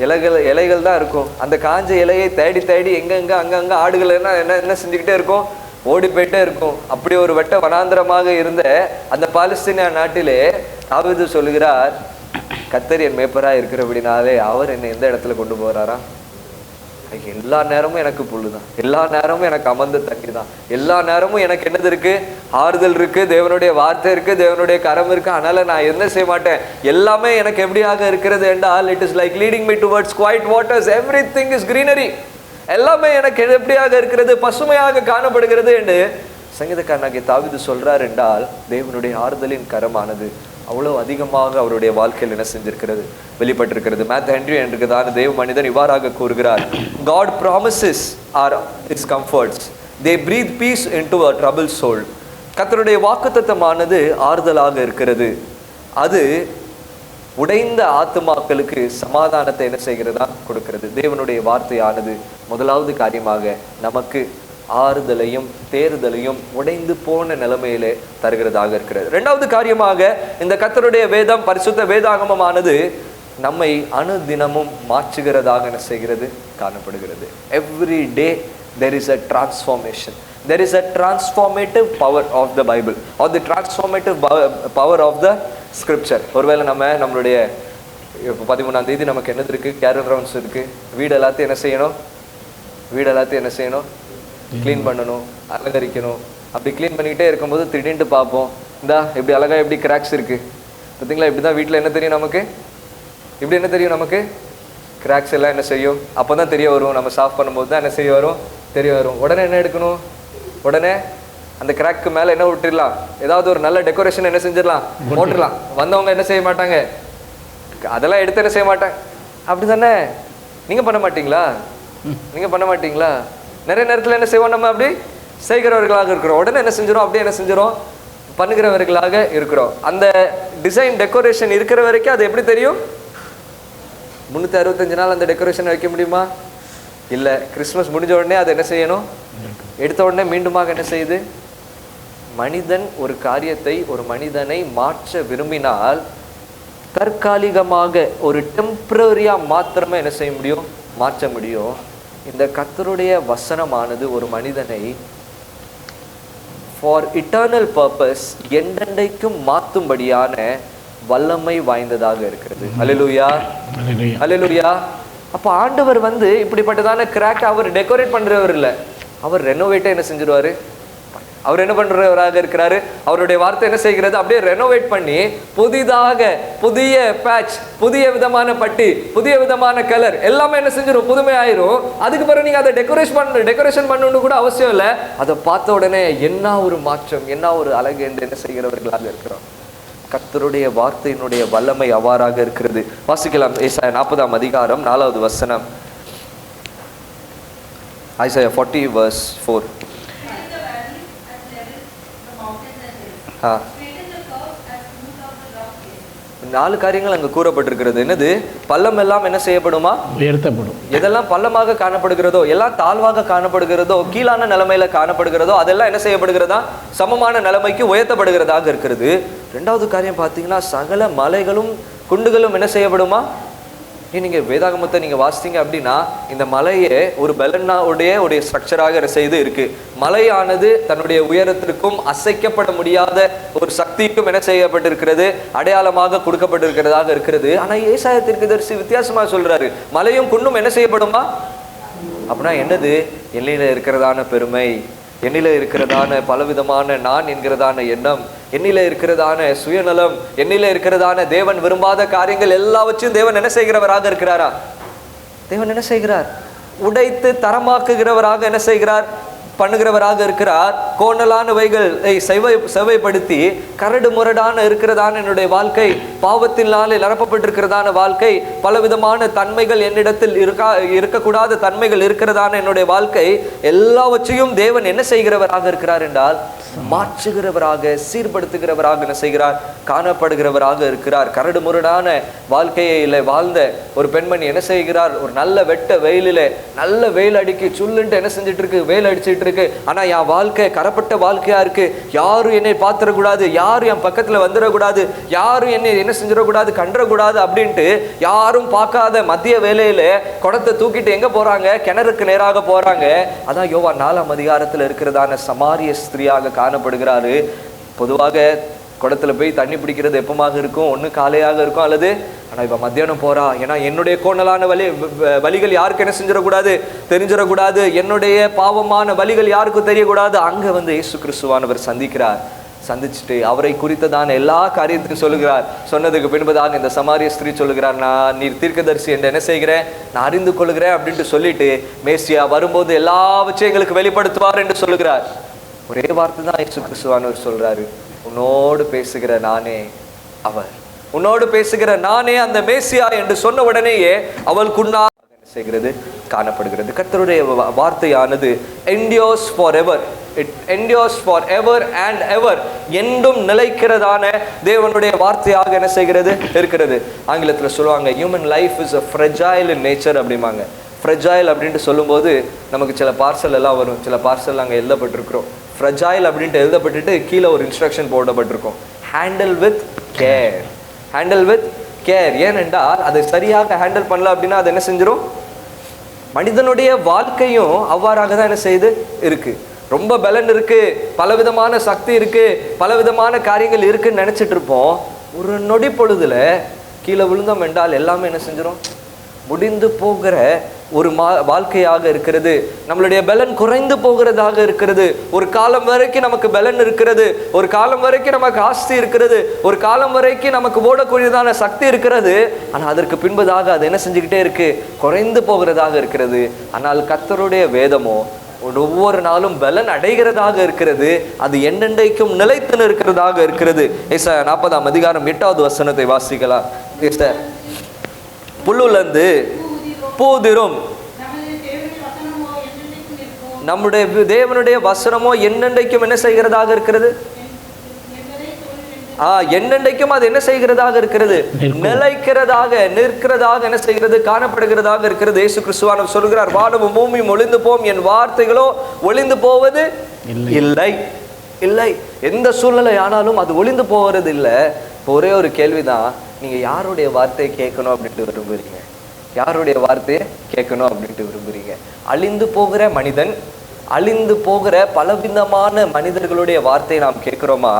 இலைகள் தான் இருக்கும். அந்த காஞ்ச இலையை தேடி எங்கெங்க அங்கங்க ஆடுகள் என்ன செஞ்சுக்கிட்டே இருக்கும், ஓடி போயிட்டே இருக்கும். அப்படி ஒரு வெட்ட வனாந்திரமாக இருந்த அந்த பாலஸ்தீனியா நாட்டிலே தாவீது சொல்கிறார், கர்த்தர் என் மேய்ப்பரா இருக்கிறபடினாலே அவர் என்னை எந்த இடத்துல கொண்டு போறாரா, எல்லா நேரமும் எனக்கு புல்லுதான், எல்லா நேரமும் எனக்கு அமர்ந்த தண்ணி தான், எல்லா நேரமும் எனக்கு என்னது இருக்கு, ஆறுதல் இருக்கு, தேவனுடைய வார்த்தை இருக்கு, தேவனுடைய கரம் இருக்கு. அதனால நான் என்ன செய்ய மாட்டேன், எல்லாமே எனக்கு எப்படியாக இருக்கிறது என்றால், it is like leading me towards quiet waters, everything is greenery. எல்லாமே எனக்கு எப்படியாக இருக்கிறது, பசுமையாக காணப்படுகிறது என்று சங்கீதக்காரனாகிய தாவீது சொல்றார் என்றால், தேவனுடைய ஆறுதலின் கரமானது அவ்வளவு அதிகமாக அவருடைய வாழ்க்கையில் என்ன செஞ்சிருக்கிறது, வெளிப்பட்டிருக்கிறது. மேத் ஹென்ரி என்றுதான தேவ மனிதன் இவ்வாறாக கூறுகிறார், God promises are his comforts, they breathe peace into a troubled soul. கர்த்தருடைய வாக்குத்தத்தமானது ஆறுதலாக இருக்கிறது, அது உடைந்த ஆத்துமாக்களுக்கு சமாதானத்தை என்ன செய்கிறதா, கொடுக்கிறது. தேவனுடைய வார்த்தையானது முதலாவது காரியமாக நமக்கு ஆறுதலையும் தேறுதலையும் உடைந்து போன நிலைமையிலே தருகிறதாக இருக்கிறது. இரண்டாவது காரியமாக இந்த கர்த்தருடைய வேதம், பரிசுத்த வேதாகமமானது நம்மை அனுதினமும் மாற்றுகிறதாக என்ன செய்கிறது, காணப்படுகிறது. Every day there is a transformation, there is a transformative power of the Bible or the transformative power of the scripture. ஒருவேளை நம்மளுடைய 13ஆம் தேதி நமக்கு என்னது இருக்கு, கேரல் ரவுண்ட்ஸ் இருக்கு. வீடு எல்லாத்தையும் என்ன செய்யணும், க்ளீன் பண்ணணும், அலங்கரிக்கணும். அப்படி க்ளீன் பண்ணிக்கிட்டே இருக்கும்போது திடீர்னு பார்ப்போம், இந்தா எப்படி அழகா எப்படி கிராக்ஸ் இருக்கு பார்த்தீங்களா. இப்படிதான் வீட்டில் என்ன தெரியும் நமக்கு, இப்படி என்ன தெரியும் நமக்கு, கிராக்ஸ் எல்லாம் என்ன செய்யும், அப்போதான் தெரிய வரும். நம்ம சாஃப் பண்ணும்போது தான் என்ன செய்ய வரும், தெரிய வரும். உடனே என்ன எடுக்கணும், உடனே அந்த கிராக்கு மேலே என்ன விட்டுடலாம், ஏதாவது ஒரு நல்ல டெக்கரேஷன் என்ன செஞ்சிடலாம், போட்டுடலாம். வந்தவங்க என்ன செய்ய மாட்டாங்க, அதெல்லாம் எடுத்து என்ன செய்ய மாட்டாங்க. அப்படி தானே, நீங்கள் பண்ண மாட்டீங்களா? நிறைய நேரத்தில் என்ன செய்வோம், நம்ம அப்படி செய்கிறவர்களாக இருக்கிறோம். உடனே என்ன செஞ்சிடும், அப்படியே என்ன செஞ்சிடும், பண்ணுகிறவர்களாக இருக்கிறோம். அந்த டிசைன் டெக்கரேஷன் இருக்கிற வரைக்கும் அது எப்படி தெரியும், 365 நாள் அந்த டெக்கரேஷன் வைக்க முடியுமா, இல்லை. கிறிஸ்மஸ் முடிஞ்ச உடனே அது என்ன செய்யணும், எடுத்த உடனே மீண்டுமாக என்ன செய்யுது. மனிதன் ஒரு காரியத்தை, ஒரு மனிதனை மாற்ற விரும்பினால் தற்காலிகமாக ஒரு டெம்பரரியா மாத்திரமே என்ன செய்ய முடியும், மாற்ற முடியும். இந்த கர்த்தருடைய வசனமானது ஒரு மனிதனை ஃபார் இட்டர்னல் பர்பஸ் என்றென்றைக்கும் மாற்றும்படியான வல்லமை வாய்ந்ததாக இருக்கிறது. அல்லேலூயா, அல்லேலூயா. அப்போ ஆண்டவர் இப்படிப்பட்டதான கிராக் அவர் டெக்கரேட் பண்றவர் இல்லை, அவர் ரெனோவேட்டை என்ன செஞ்சிருவாரு, அவர் என்ன பண்றவராக இருக்கிறாரு. அவருடைய வார்த்தை என்ன செய்கிறது, அப்படியே ரெனோவேட் பண்ணி புதிதாக புதிய பேட்ச், புதிய விதமான பட்டி, புதிய விதமான கலர் எல்லாமே என்ன செஞ்சிடும், புதுமை ஆயிரும். அதுக்கு பிறகு நீங்க அதை டெக்கரேஷன் பண்ணணும்னு கூட அவசியம் இல்லை. அதை பார்த்த உடனே என்ன ஒரு மாற்றம், என்ன ஒரு அழகு என்று என்ன செய்கிறவர்களாக இருக்கிறோம். கர்த்தருடைய வார்த்தையினுடைய வல்லமை அவ்வாறாக இருக்கிறது. வாசிக்கலாம் ஏசாயா 40 அதிகாரம் 4வது வசனம். Isaiah 40 verse 4. நாலு காரியங்கள் அங்கு கூறப்பட்டிருக்கிறது. என்னது? பள்ளம் எல்லாம் என்ன செய்யப்படுமா? உயர்த்தப்படும். எதெல்லாம் பள்ளமாக காணப்படுகிறதோ, எல்லாம் தாழ்வாக காணப்படுகிறதோ, கீழான நிலைமையில காணப்படுகிறதோ, அதெல்லாம் என்ன செய்யப்படுகிறதா? சமமான நிலைமைக்கு உயர்த்தப்படுகிறதாக இருக்கிறது. ரெண்டாவது காரியம் பார்த்தீங்கன்னா, சகல மலைகளும் குண்டுகளும் என்ன செய்யப்படுமா? நீங்க வேதாகமத்தை நீங்க வாசித்தீங்க அப்படின்னா, இந்த மலையே ஒரு பெலனாவுடைய ஸ்ட்ரக்சராக செய்து இருக்கு. மலையானது தன்னுடைய உயரத்திற்கும் அசைக்கப்பட முடியாத ஒரு சக்திக்கும் என்ன செய்யப்பட்டிருக்கிறது? அடையாளமாக கொடுக்கப்பட்டிருக்கிறதாக இருக்கிறது. ஆனா ஏசாயா தீர்க்கதரிசி வித்தியாசமா சொல்றாரு, மலையும் குண்டும் என்ன செய்யப்படுமா? அப்படின்னா என்னது? எல்லையில இருக்கிறதான பெருமை, என்னில இருக்கிறதான பலவிதமான நான் என்கிறதான எண்ணம், என்னில இருக்கிறதான சுயநலம், என்னில இருக்கிறதான தேவன் விரும்பாத காரியங்கள் எல்லாவற்றையும் தேவன் என்ன செய்கிறவராக இருக்கிறாரா? தேவன் என்ன செய்கிறார்? உடைத்து தரமாக்குகிறவராக என்ன செய்கிறார்? பண்ணுகிறவராக இருக்கிறார். கோணலானவைகளை செவைப்படுத்தி கரடு முரடான இருக்கிறதான என்னுடைய வாழ்க்கை, பாவத்தினாலே நிரப்பப்பட்டிருக்கிறதான வாழ்க்கை, பலவிதமான தன்மைகள் என்னிடத்தில் இருக்கக்கூடாத தன்மைகள் இருக்கிறதான என்னுடைய வாழ்க்கை எல்லாவற்றையும் தேவன் என்ன செய்கிறவராக இருக்கிறார் என்றால் மாற்றுகிறவராக, சீர்படுத்துகிறவராக என்ன செய்கிறார்? காணப்படுகிறவராக இருக்கிறார். கரடு முரடான வாழ்க்கையில வாழ்ந்த ஒரு பெண்மணி என்ன செய்கிறார்? ஒரு நல்ல வெட்ட வெயிலில நல்ல வெயில் அடிக்கி சுல்லுன்ட்டு என்ன செஞ்சுட்டு இருக்கு? வெயில் அடிச்சுட்டு இருக்கு. ஆனா என் வாழ்க்கை கரப்பட்ட வாழ்க்கையா இருக்கு. யாரும் என்னை பார்த்துடக்கூடாது, யாரும் என் பக்கத்துல வந்துடக்கூடாது, யாரும் என்னை என்ன செஞ்சிடக்கூடாது, கண்டக்கூடாது அப்படின்ட்டு யாரும் பார்க்காத மத்திய வேலையில குடத்தை தூக்கிட்டு எங்க போறாங்க? கிணறுக்கு நேராக போறாங்க. அதான் யோவான் 4ஆம் அதிகாரத்துல இருக்கிறதான சமாரிய ஸ்திரியாக காணப்படுகிறாரு. பொதுவாக குடத்துல போய் தண்ணி பிடிக்கிறது எப்பமாக இருக்கும்? ஒண்ணு காலையாக இருக்கும், அல்லது ஆனா இப்ப மத்தியானம் போறா. ஏன்னா என்னுடைய கோணலான வழிகள் யாருக்கு என்ன செஞ்சிடக்கூடாது? தெரிஞ்சிடக்கூடாது. என்னுடைய பாவமான வழிகள் யாருக்கும் தெரியக்கூடாது. அங்க வந்து இயேசு கிறிஸ்துவானவர் சந்திக்கிறார். சந்திச்சுட்டு அவரை குறித்ததான எல்லா காரியத்தையும் சொல்லுகிறார். சொன்னதுக்கு பின்பதாக இந்த சமாரிய ஸ்திரீ சொல்லுகிறார், நான் நீர் தீர்க்கதரிசி என்று என்ன செய்கிறேன்? நான் அறிந்து கொள்கிறேன் அப்படின்ட்டு சொல்லிட்டு, மேசியா வரும்போது எல்லாவற்றையும் எங்களுக்கு வெளிப்படுத்துவார் என்று சொல்லுகிறார். ஒரே வார்த்தை தான் இயேசு கிறிஸ்துவானவர் சொல்றாரு, உன்னோடு பேசுகிற நானே அவர், உன்னோடு பேசுகிற நானே அந்த மேசியா என்று சொன்ன உடனேயே அவளுக்குன்னா செய்கிறது காணப்படுகிறது. கர்த்தருடைய வார்த்தையானது endures forever, it endures forever and ever, என்றும் நிலைக்கிறதான தேவனுடைய வார்த்தையாக என்ன செய்கிறது? இருக்கிறது. ஆங்கிலத்துல சொல்லுவாங்க human life is a fragile in nature அப்படிம்பாங்க. ஃப்ரெஜைல் அப்படின்ட்டு சொல்லும்போது நமக்கு சில பார்சல் எல்லாம் வரும். சில பார்சல் அங்கே எழுதப்பட்டிருக்கிறோம். ஃப்ரெஜைல் அப்படின்ட்டு எழுதப்பட்டுட்டு கீழே ஒரு இன்ஸ்ட்ரக்ஷன் போடப்பட்டிருக்கும், handle with care, handle with care. ஏனென்றால் அதை சரியாக ஹேண்டில் பண்ணல அப்படின்னா அது என்ன செஞ்சிடும்? மனிதனுடைய வாழ்க்கையும் அவ்வாறாக தான் என்ன செய்து இருக்கு. ரொம்ப பலன் இருக்கு, பலவிதமான சக்தி இருக்கு, பலவிதமான காரியங்கள் இருக்குன்னு நினைச்சிட்டு இருப்போம். ஒரு நொடி பொழுதுல கீழே விழுந்தோம் என்றால் எல்லாமே என்ன செஞ்சிடும்? முடிந்து போகிற ஒரு வாழ்க்கையாக இருக்கிறது. நம்மளுடைய பலன் குறைந்து போகிறதாக இருக்கிறது. ஒரு காலம் வரைக்கும் நமக்கு பலன் இருக்கிறது, ஒரு காலம் வரைக்கும் நமக்கு ஆஸ்தி இருக்கிறது, ஒரு காலம் வரைக்கும் நமக்கு ஓடக்கூடியதான சக்தி இருக்கிறது. ஆனால் அதற்கு பின்பதாக அது என்ன செஞ்சுக்கிட்டே இருக்கு? குறைந்து போகிறதாக இருக்கிறது. ஆனால் கர்த்தருடைய வேதமோ ஒவ்வொரு நாளும் பலன் அடைகிறதாக இருக்கிறது. அது என்னென்றைக்கும் நிலைத்து இருக்கிறதாக இருக்கிறது. ஏசாயா 40ஆம் அதிகாரம் 8வது வசனத்தை வாசிக்கலாம். புல்லுலந்து பூதிரும், நம்முடைய தேவனுடைய வசனமோ என்னென்றைக்கும் என்ன செய்கிறதாக இருக்கிறது? என்னென்றைக்கும் அது என்ன செய்கிறதாக இருக்கிறது? நிலைக்கிறதாக, நிற்கிறதாக என்ன செய்கிறது? காணப்படுகிறதாக இருக்கிறது. இயேசு கிறிஸ்துவானவர் சொல்கிறார், வானமும் பூமியும் ஒளிந்து போம், என் வார்த்தைகளோ ஒளிந்து போவது இல்லை. இல்லை, எந்த சூழ்நிலை ஆனாலும் அது ஒளிந்து போவது இல்லை. ஒரே ஒரு கேள்விதான், நீங்க யாருடைய வார்த்தையை கேட்கணும் அப்படின்ட்டு விரும்புறீங்க? யாருடைய வார்த்தையை கேட்கணும் அப்படின்ட்டு விரும்புறீங்க? அழிந்து போகிற மனிதன், அழிந்து போகிற பலவிதமான மனிதர்களுடைய வார்த்தையை நாம் கேட்கிறோமா,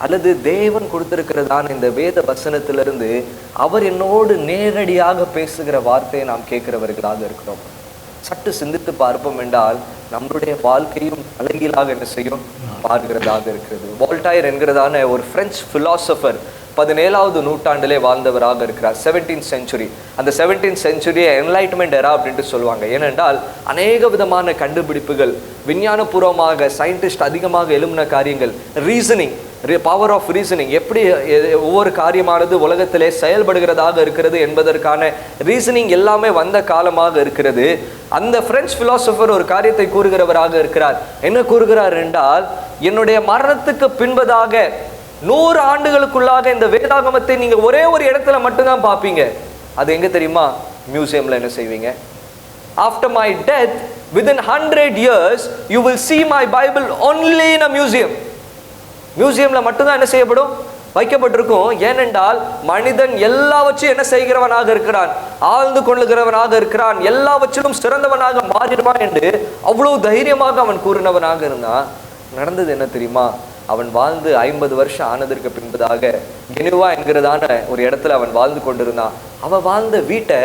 அல்லது தேவன் கொடுத்திருக்கிறதான இந்த வேத வசனத்திலிருந்து அவர் என்னோடு நேரடியாக பேசுகிற வார்த்தையை நாம் கேட்கிறவர்களாக இருக்கிறோம்? சற்று சிந்தித்து பார்ப்போம் என்றால் நம்மளுடைய வாழ்க்கையும் அழகிலாக என்ன செய்யும்? பார்க்கிறதாக இருக்கிறது. வால்டயர் என்கிறதான ஒரு பிரெஞ்சு பிலாசபர் 17வது நூற்றாண்டிலே வாழ்ந்தவராக இருக்கிறார். 17th century. அந்த 17th century என்லைட்மெண்ட் எரா அப்படின்ட்டு சொல்லுவாங்க. ஏனென்றால் அநேக விதமான கண்டுபிடிப்புகள், விஞ்ஞானபூர்வமாக சயின்டிஸ்ட் அதிகமாக எழும்பின காரியங்கள், ரீசனிங், பவர் ஆஃப் ரீசனிங், எப்படி ஒவ்வொரு காரியமானது உலகத்திலே செயல்படுகிறதாக இருக்கிறது என்பதற்கான ரீசனிங் எல்லாமே வந்த காலமாக இருக்கிறது. அந்த பிரெஞ்சு பிலாசபர் ஒரு காரியத்தை கூறுகிறவராக இருக்கிறார். என்ன கூறுகிறார் என்றால், என்னுடைய மரணத்துக்கு பின்பதாக 100 ஆண்டுகளுக்குள்ளாக இந்த வேதாகமத்தை நீங்க ஒரே ஒரு இடத்துல மட்டும்தான் பார்ப்பீங்க. அது எங்க தெரியுமா? மியூசியம்ல. என்ன செய்வீங்க? After my death, within 100 years, you will see my Bible only in a museum. மியூசியம்ல மட்டும்தான் என்ன செய்யப்படும்? வைக்கப்பட்டிருக்கும். ஏனென்றால் மனிதன் எல்லாவற்றையும் என்ன செய்கிறவனாக இருக்கிறான்? ஆழ்ந்து கொள்ளுகிறவனாக இருக்கிறான். எல்லாவற்றிலும் சிறந்தவனாக மாறிடுவான் என்று அவ்வளவு தைரியமாக அவன் கூறினவனாக இருந்தான். நடந்தது என்ன தெரியுமா? அவன் வாழ்ந்து 50 வருஷம் ஆனதற்கு பின்பதாக கெனுவா என்கிறதான ஒரு இடத்துல அவன் வாழ்ந்து கொண்டிருந்தான். அவன் வாழ்ந்த வீட்டை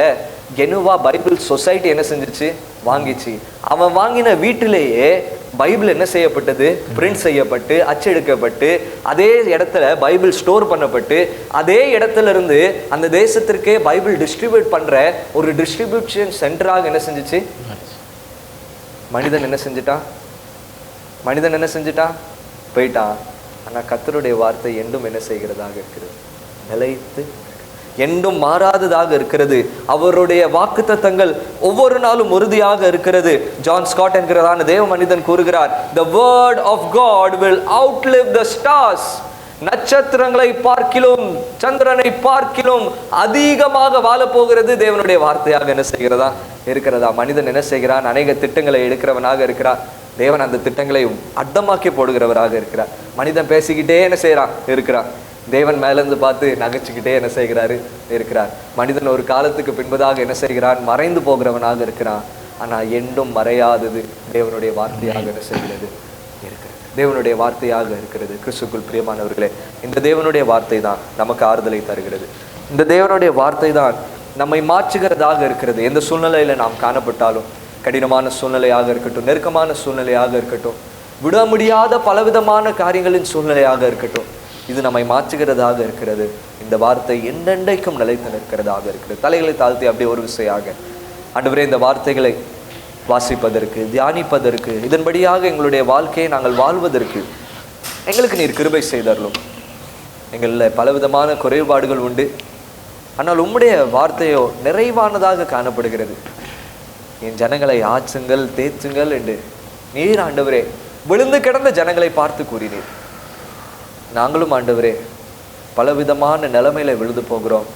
கெனுவா பைபிள் சொசைட்டி என்ன செஞ்சிச்சு? வாங்கிச்சு. அவன் வாங்கின வீட்டிலேயே பைபிள் என்ன செய்யப்பட்டது? பிரிண்ட் செய்யப்பட்டு அச்செடுக்கப்பட்டு அதே இடத்துல பைபிள் ஸ்டோர் பண்ணப்பட்டு அதே இடத்துல இருந்து அந்த தேசத்திற்கே பைபிள் டிஸ்ட்ரிபியூட் பண்ற ஒரு டிஸ்ட்ரிபியூஷன் சென்டராக என்ன செஞ்சிச்சு? மனிதன் என்ன செஞ்சிட்டான்? போயிட்டான். ஆனா கர்த்தருடைய வார்த்தை என்றும் என்ன செய்கிறதாக இருக்கிறது? நிலைத்து என்றும் மாறாததாக இருக்கிறது. அவருடைய வாக்குத்தத்தங்கள் ஒவ்வொரு நாளும் உறுதியாக இருக்கிறது. ஜான் ஸ்காட் என்கிறதான தேவ மனிதன் கூறுகிறார், the word of God will outlive the stars. நட்சத்திரங்களை பார்க்கிலும் சந்திரனை பார்க்கிலும் அதிகமாக வாழப்போகிறது தேவனுடைய வார்த்தையாக என்ன செய்கிறதா இருக்கிறதா. மனிதன் என்ன செய்கிறான்? அநேக திட்டங்களை எடுக்கிறவனாக இருக்கிறான். தேவன் அந்த திட்டங்களை அட்டமாக்கி போடுகிறவராக இருக்கிறார். மனிதன் பேசிக்கிட்டே என்ன செய்யறான்? இருக்கிறான். தேவன் மேலிருந்து பார்த்து நகைச்சுக்கிட்டே என்ன செய்கிறாரு? இருக்கிறார். மனிதன் ஒரு காலத்துக்கு பின்பதாக என்ன செய்கிறான்? மறைந்து போகிறவனாக இருக்கிறான். ஆனா என்றும் மறையாதது தேவனுடைய வார்த்தையாக என்ன செய்கிறது? இருக்கிறது. தேவனுடைய வார்த்தையாக இருக்கிறது. கிறிஸ்துக்குள் பிரியமானவர்களே, இந்த தேவனுடைய வார்த்தை தான் நமக்கு ஆறுதலை தருகிறது. இந்த தேவனுடைய வார்த்தை தான் நம்மை மாற்றுகிறதாக இருக்கிறது. எந்த சூழ்நிலையில நாம் காணப்பட்டாலும், கடினமான சூழ்நிலையாக இருக்கட்டும், நெருக்கமான சூழ்நிலையாக இருக்கட்டும், விட முடியாத பலவிதமான காரியங்களின் சூழ்நிலையாக இருக்கட்டும், இது நம்மை மாற்றுகிறதாக இருக்கிறது. இந்த வார்த்தை என்றென்றைக்கும் நிலைத்து நிற்கிறதாக இருக்கிறது. தலைகளை தாழ்த்தி அப்படியே ஒரு விசையாக, ஆண்டவரே, இந்த வார்த்தைகளை வாசிப்பதற்கு, தியானிப்பதற்கு, இதன்படியாக எங்களுடைய வாழ்க்கையை நாங்கள் வாழ்வதற்கு எங்களுக்கு நீர் கிருபை செய்தருளும். எங்களில் பலவிதமான குறைபாடுகள் உண்டு. ஆனால் உம்முடைய வார்த்தையோ நிறைவானதாக காணப்படுகிறது. என் ஜனங்களை ஆச்சுங்கள், தேச்சுங்கள் என்று நீர் ஆண்டவரே விழுந்து கிடந்த ஜனங்களை பார்த்து கூறினீர். நாங்களும் ஆண்டவரே பலவிதமான நிலைமையில விழுந்து போகிறோம்,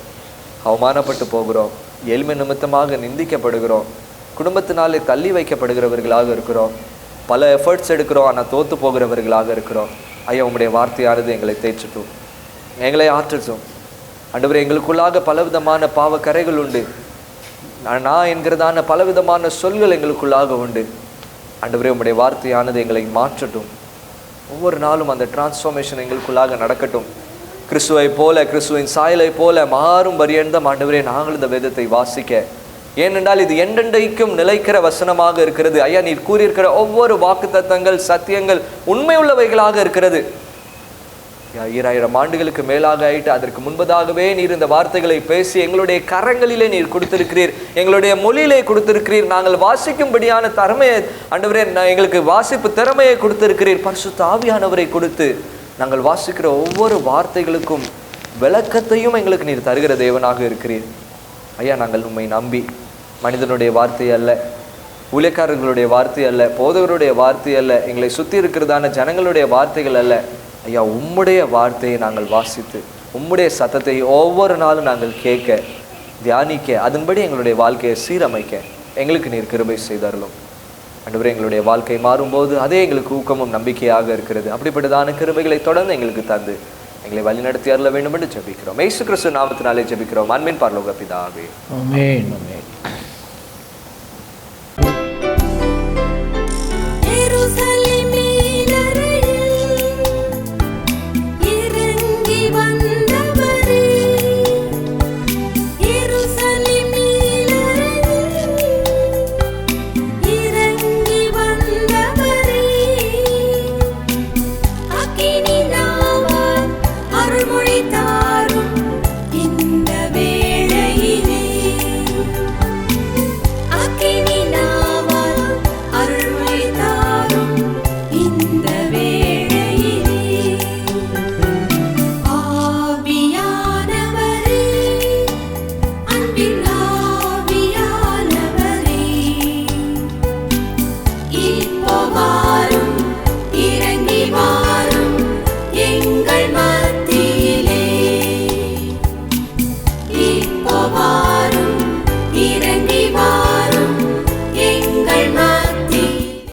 அவமானப்பட்டு போகிறோம், ஏழ்மை நிமித்தமாக நிந்திக்கப்படுகிறோம், குடும்பத்தினாலே தள்ளி வைக்கப்படுகிறவர்களாக இருக்கிறோம், பல எஃபர்ட்ஸ் எடுக்கிறோம், ஆனால் தோத்து போகிறவர்களாக இருக்கிறோம். ஐயா, உங்களுடைய வார்த்தையானது எங்களை தேய்ச்சிட்டும், எங்களை ஆற்றட்டும். ஆண்டவரே, எங்களுக்குள்ளாக பலவிதமான பாவக்கரைகள் உண்டு. நான் என்கிறதான பலவிதமான சொல்கள் எங்களுக்குள்ளாக உண்டு. ஆண்டவரே, உங்களுடைய வார்த்தையானது எங்களை மாற்றட்டும். ஒவ்வொரு நாளும் அந்த டிரான்ஸ்ஃபார்மேஷன் எங்களுக்குள்ளாக நடக்கட்டும். கிறிஸ்துவை போல, கிறிஸ்துவின் சாயலை போல மாறும் பரியந்தம் ஆண்டவரே நாங்கள் இந்த வேதத்தை வாசிக்க, ஏனென்றால் இது என்றென்றைக்கும் நிலைக்கிற வசனமாக இருக்கிறது. ஐயா, நீர் கூறியிருக்கிற ஒவ்வொரு வாக்குத்தத்தங்கள், சத்தியங்கள் உண்மை உள்ளவைகளாக இருக்கிறது. 2000 ஆண்டுகளுக்கு மேலாக ஆயிட்டு அதற்கு முன்பதாகவே நீர் இந்த வார்த்தைகளை பேசி எங்களுடைய கரங்களிலே நீர் கொடுத்திருக்கிறீர், எங்களுடைய மொழியிலே கொடுத்திருக்கிறீர். நாங்கள் வாசிக்கும்படியான திறமையை ஆண்டவரே, எங்களுக்கு வாசிப்பு திறமையை கொடுத்திருக்கிறீர். பரிசுத்த ஆவியானவரை கொடுத்து நாங்கள் வாசிக்கிற ஒவ்வொரு வார்த்தைகளுக்கும் விளக்கத்தையும் எங்களுக்கு நீர் தருகிற தேவனாக இருக்கிறீர். ஐயா, நாங்கள் உண்மை நம்பி, மனிதனுடைய வார்த்தை அல்ல, ஊழியக்காரர்களுடைய வார்த்தை அல்ல, போதகருடைய வார்த்தை அல்ல, எங்களை சுற்றி இருக்கிறதான ஜனங்களுடைய வார்த்தைகள் அல்ல, ஐயா, உம்முடைய வார்த்தையை நாங்கள் வாசித்து உம்முடைய சத்தத்தை ஒவ்வொரு நாளும் நாங்கள் கேட்க, தியானிக்க, அதன்படி எங்களுடைய வாழ்க்கையை சீரமைக்க எங்களுக்கு நீர் கிருபை செய்தருளும். ஆண்டவரே, எங்களுடைய வாழ்க்கை மாறும்போது அதே எங்களுக்கு ஊக்கமும் நம்பிக்கையாக இருக்கிறது. அப்படிப்பட்டதான கிருபைகளை தொடர்ந்து எங்களுக்கு தந்து எங்களை வழிநடத்தி அருள வேண்டும் என்று ஜெபிக்கிறோம். இயேசு கிறிஸ்து நாமத்தினாலே ஜெபிக்கிறோம். அன்பின் பரலோக பிதாவே, ஆமென்.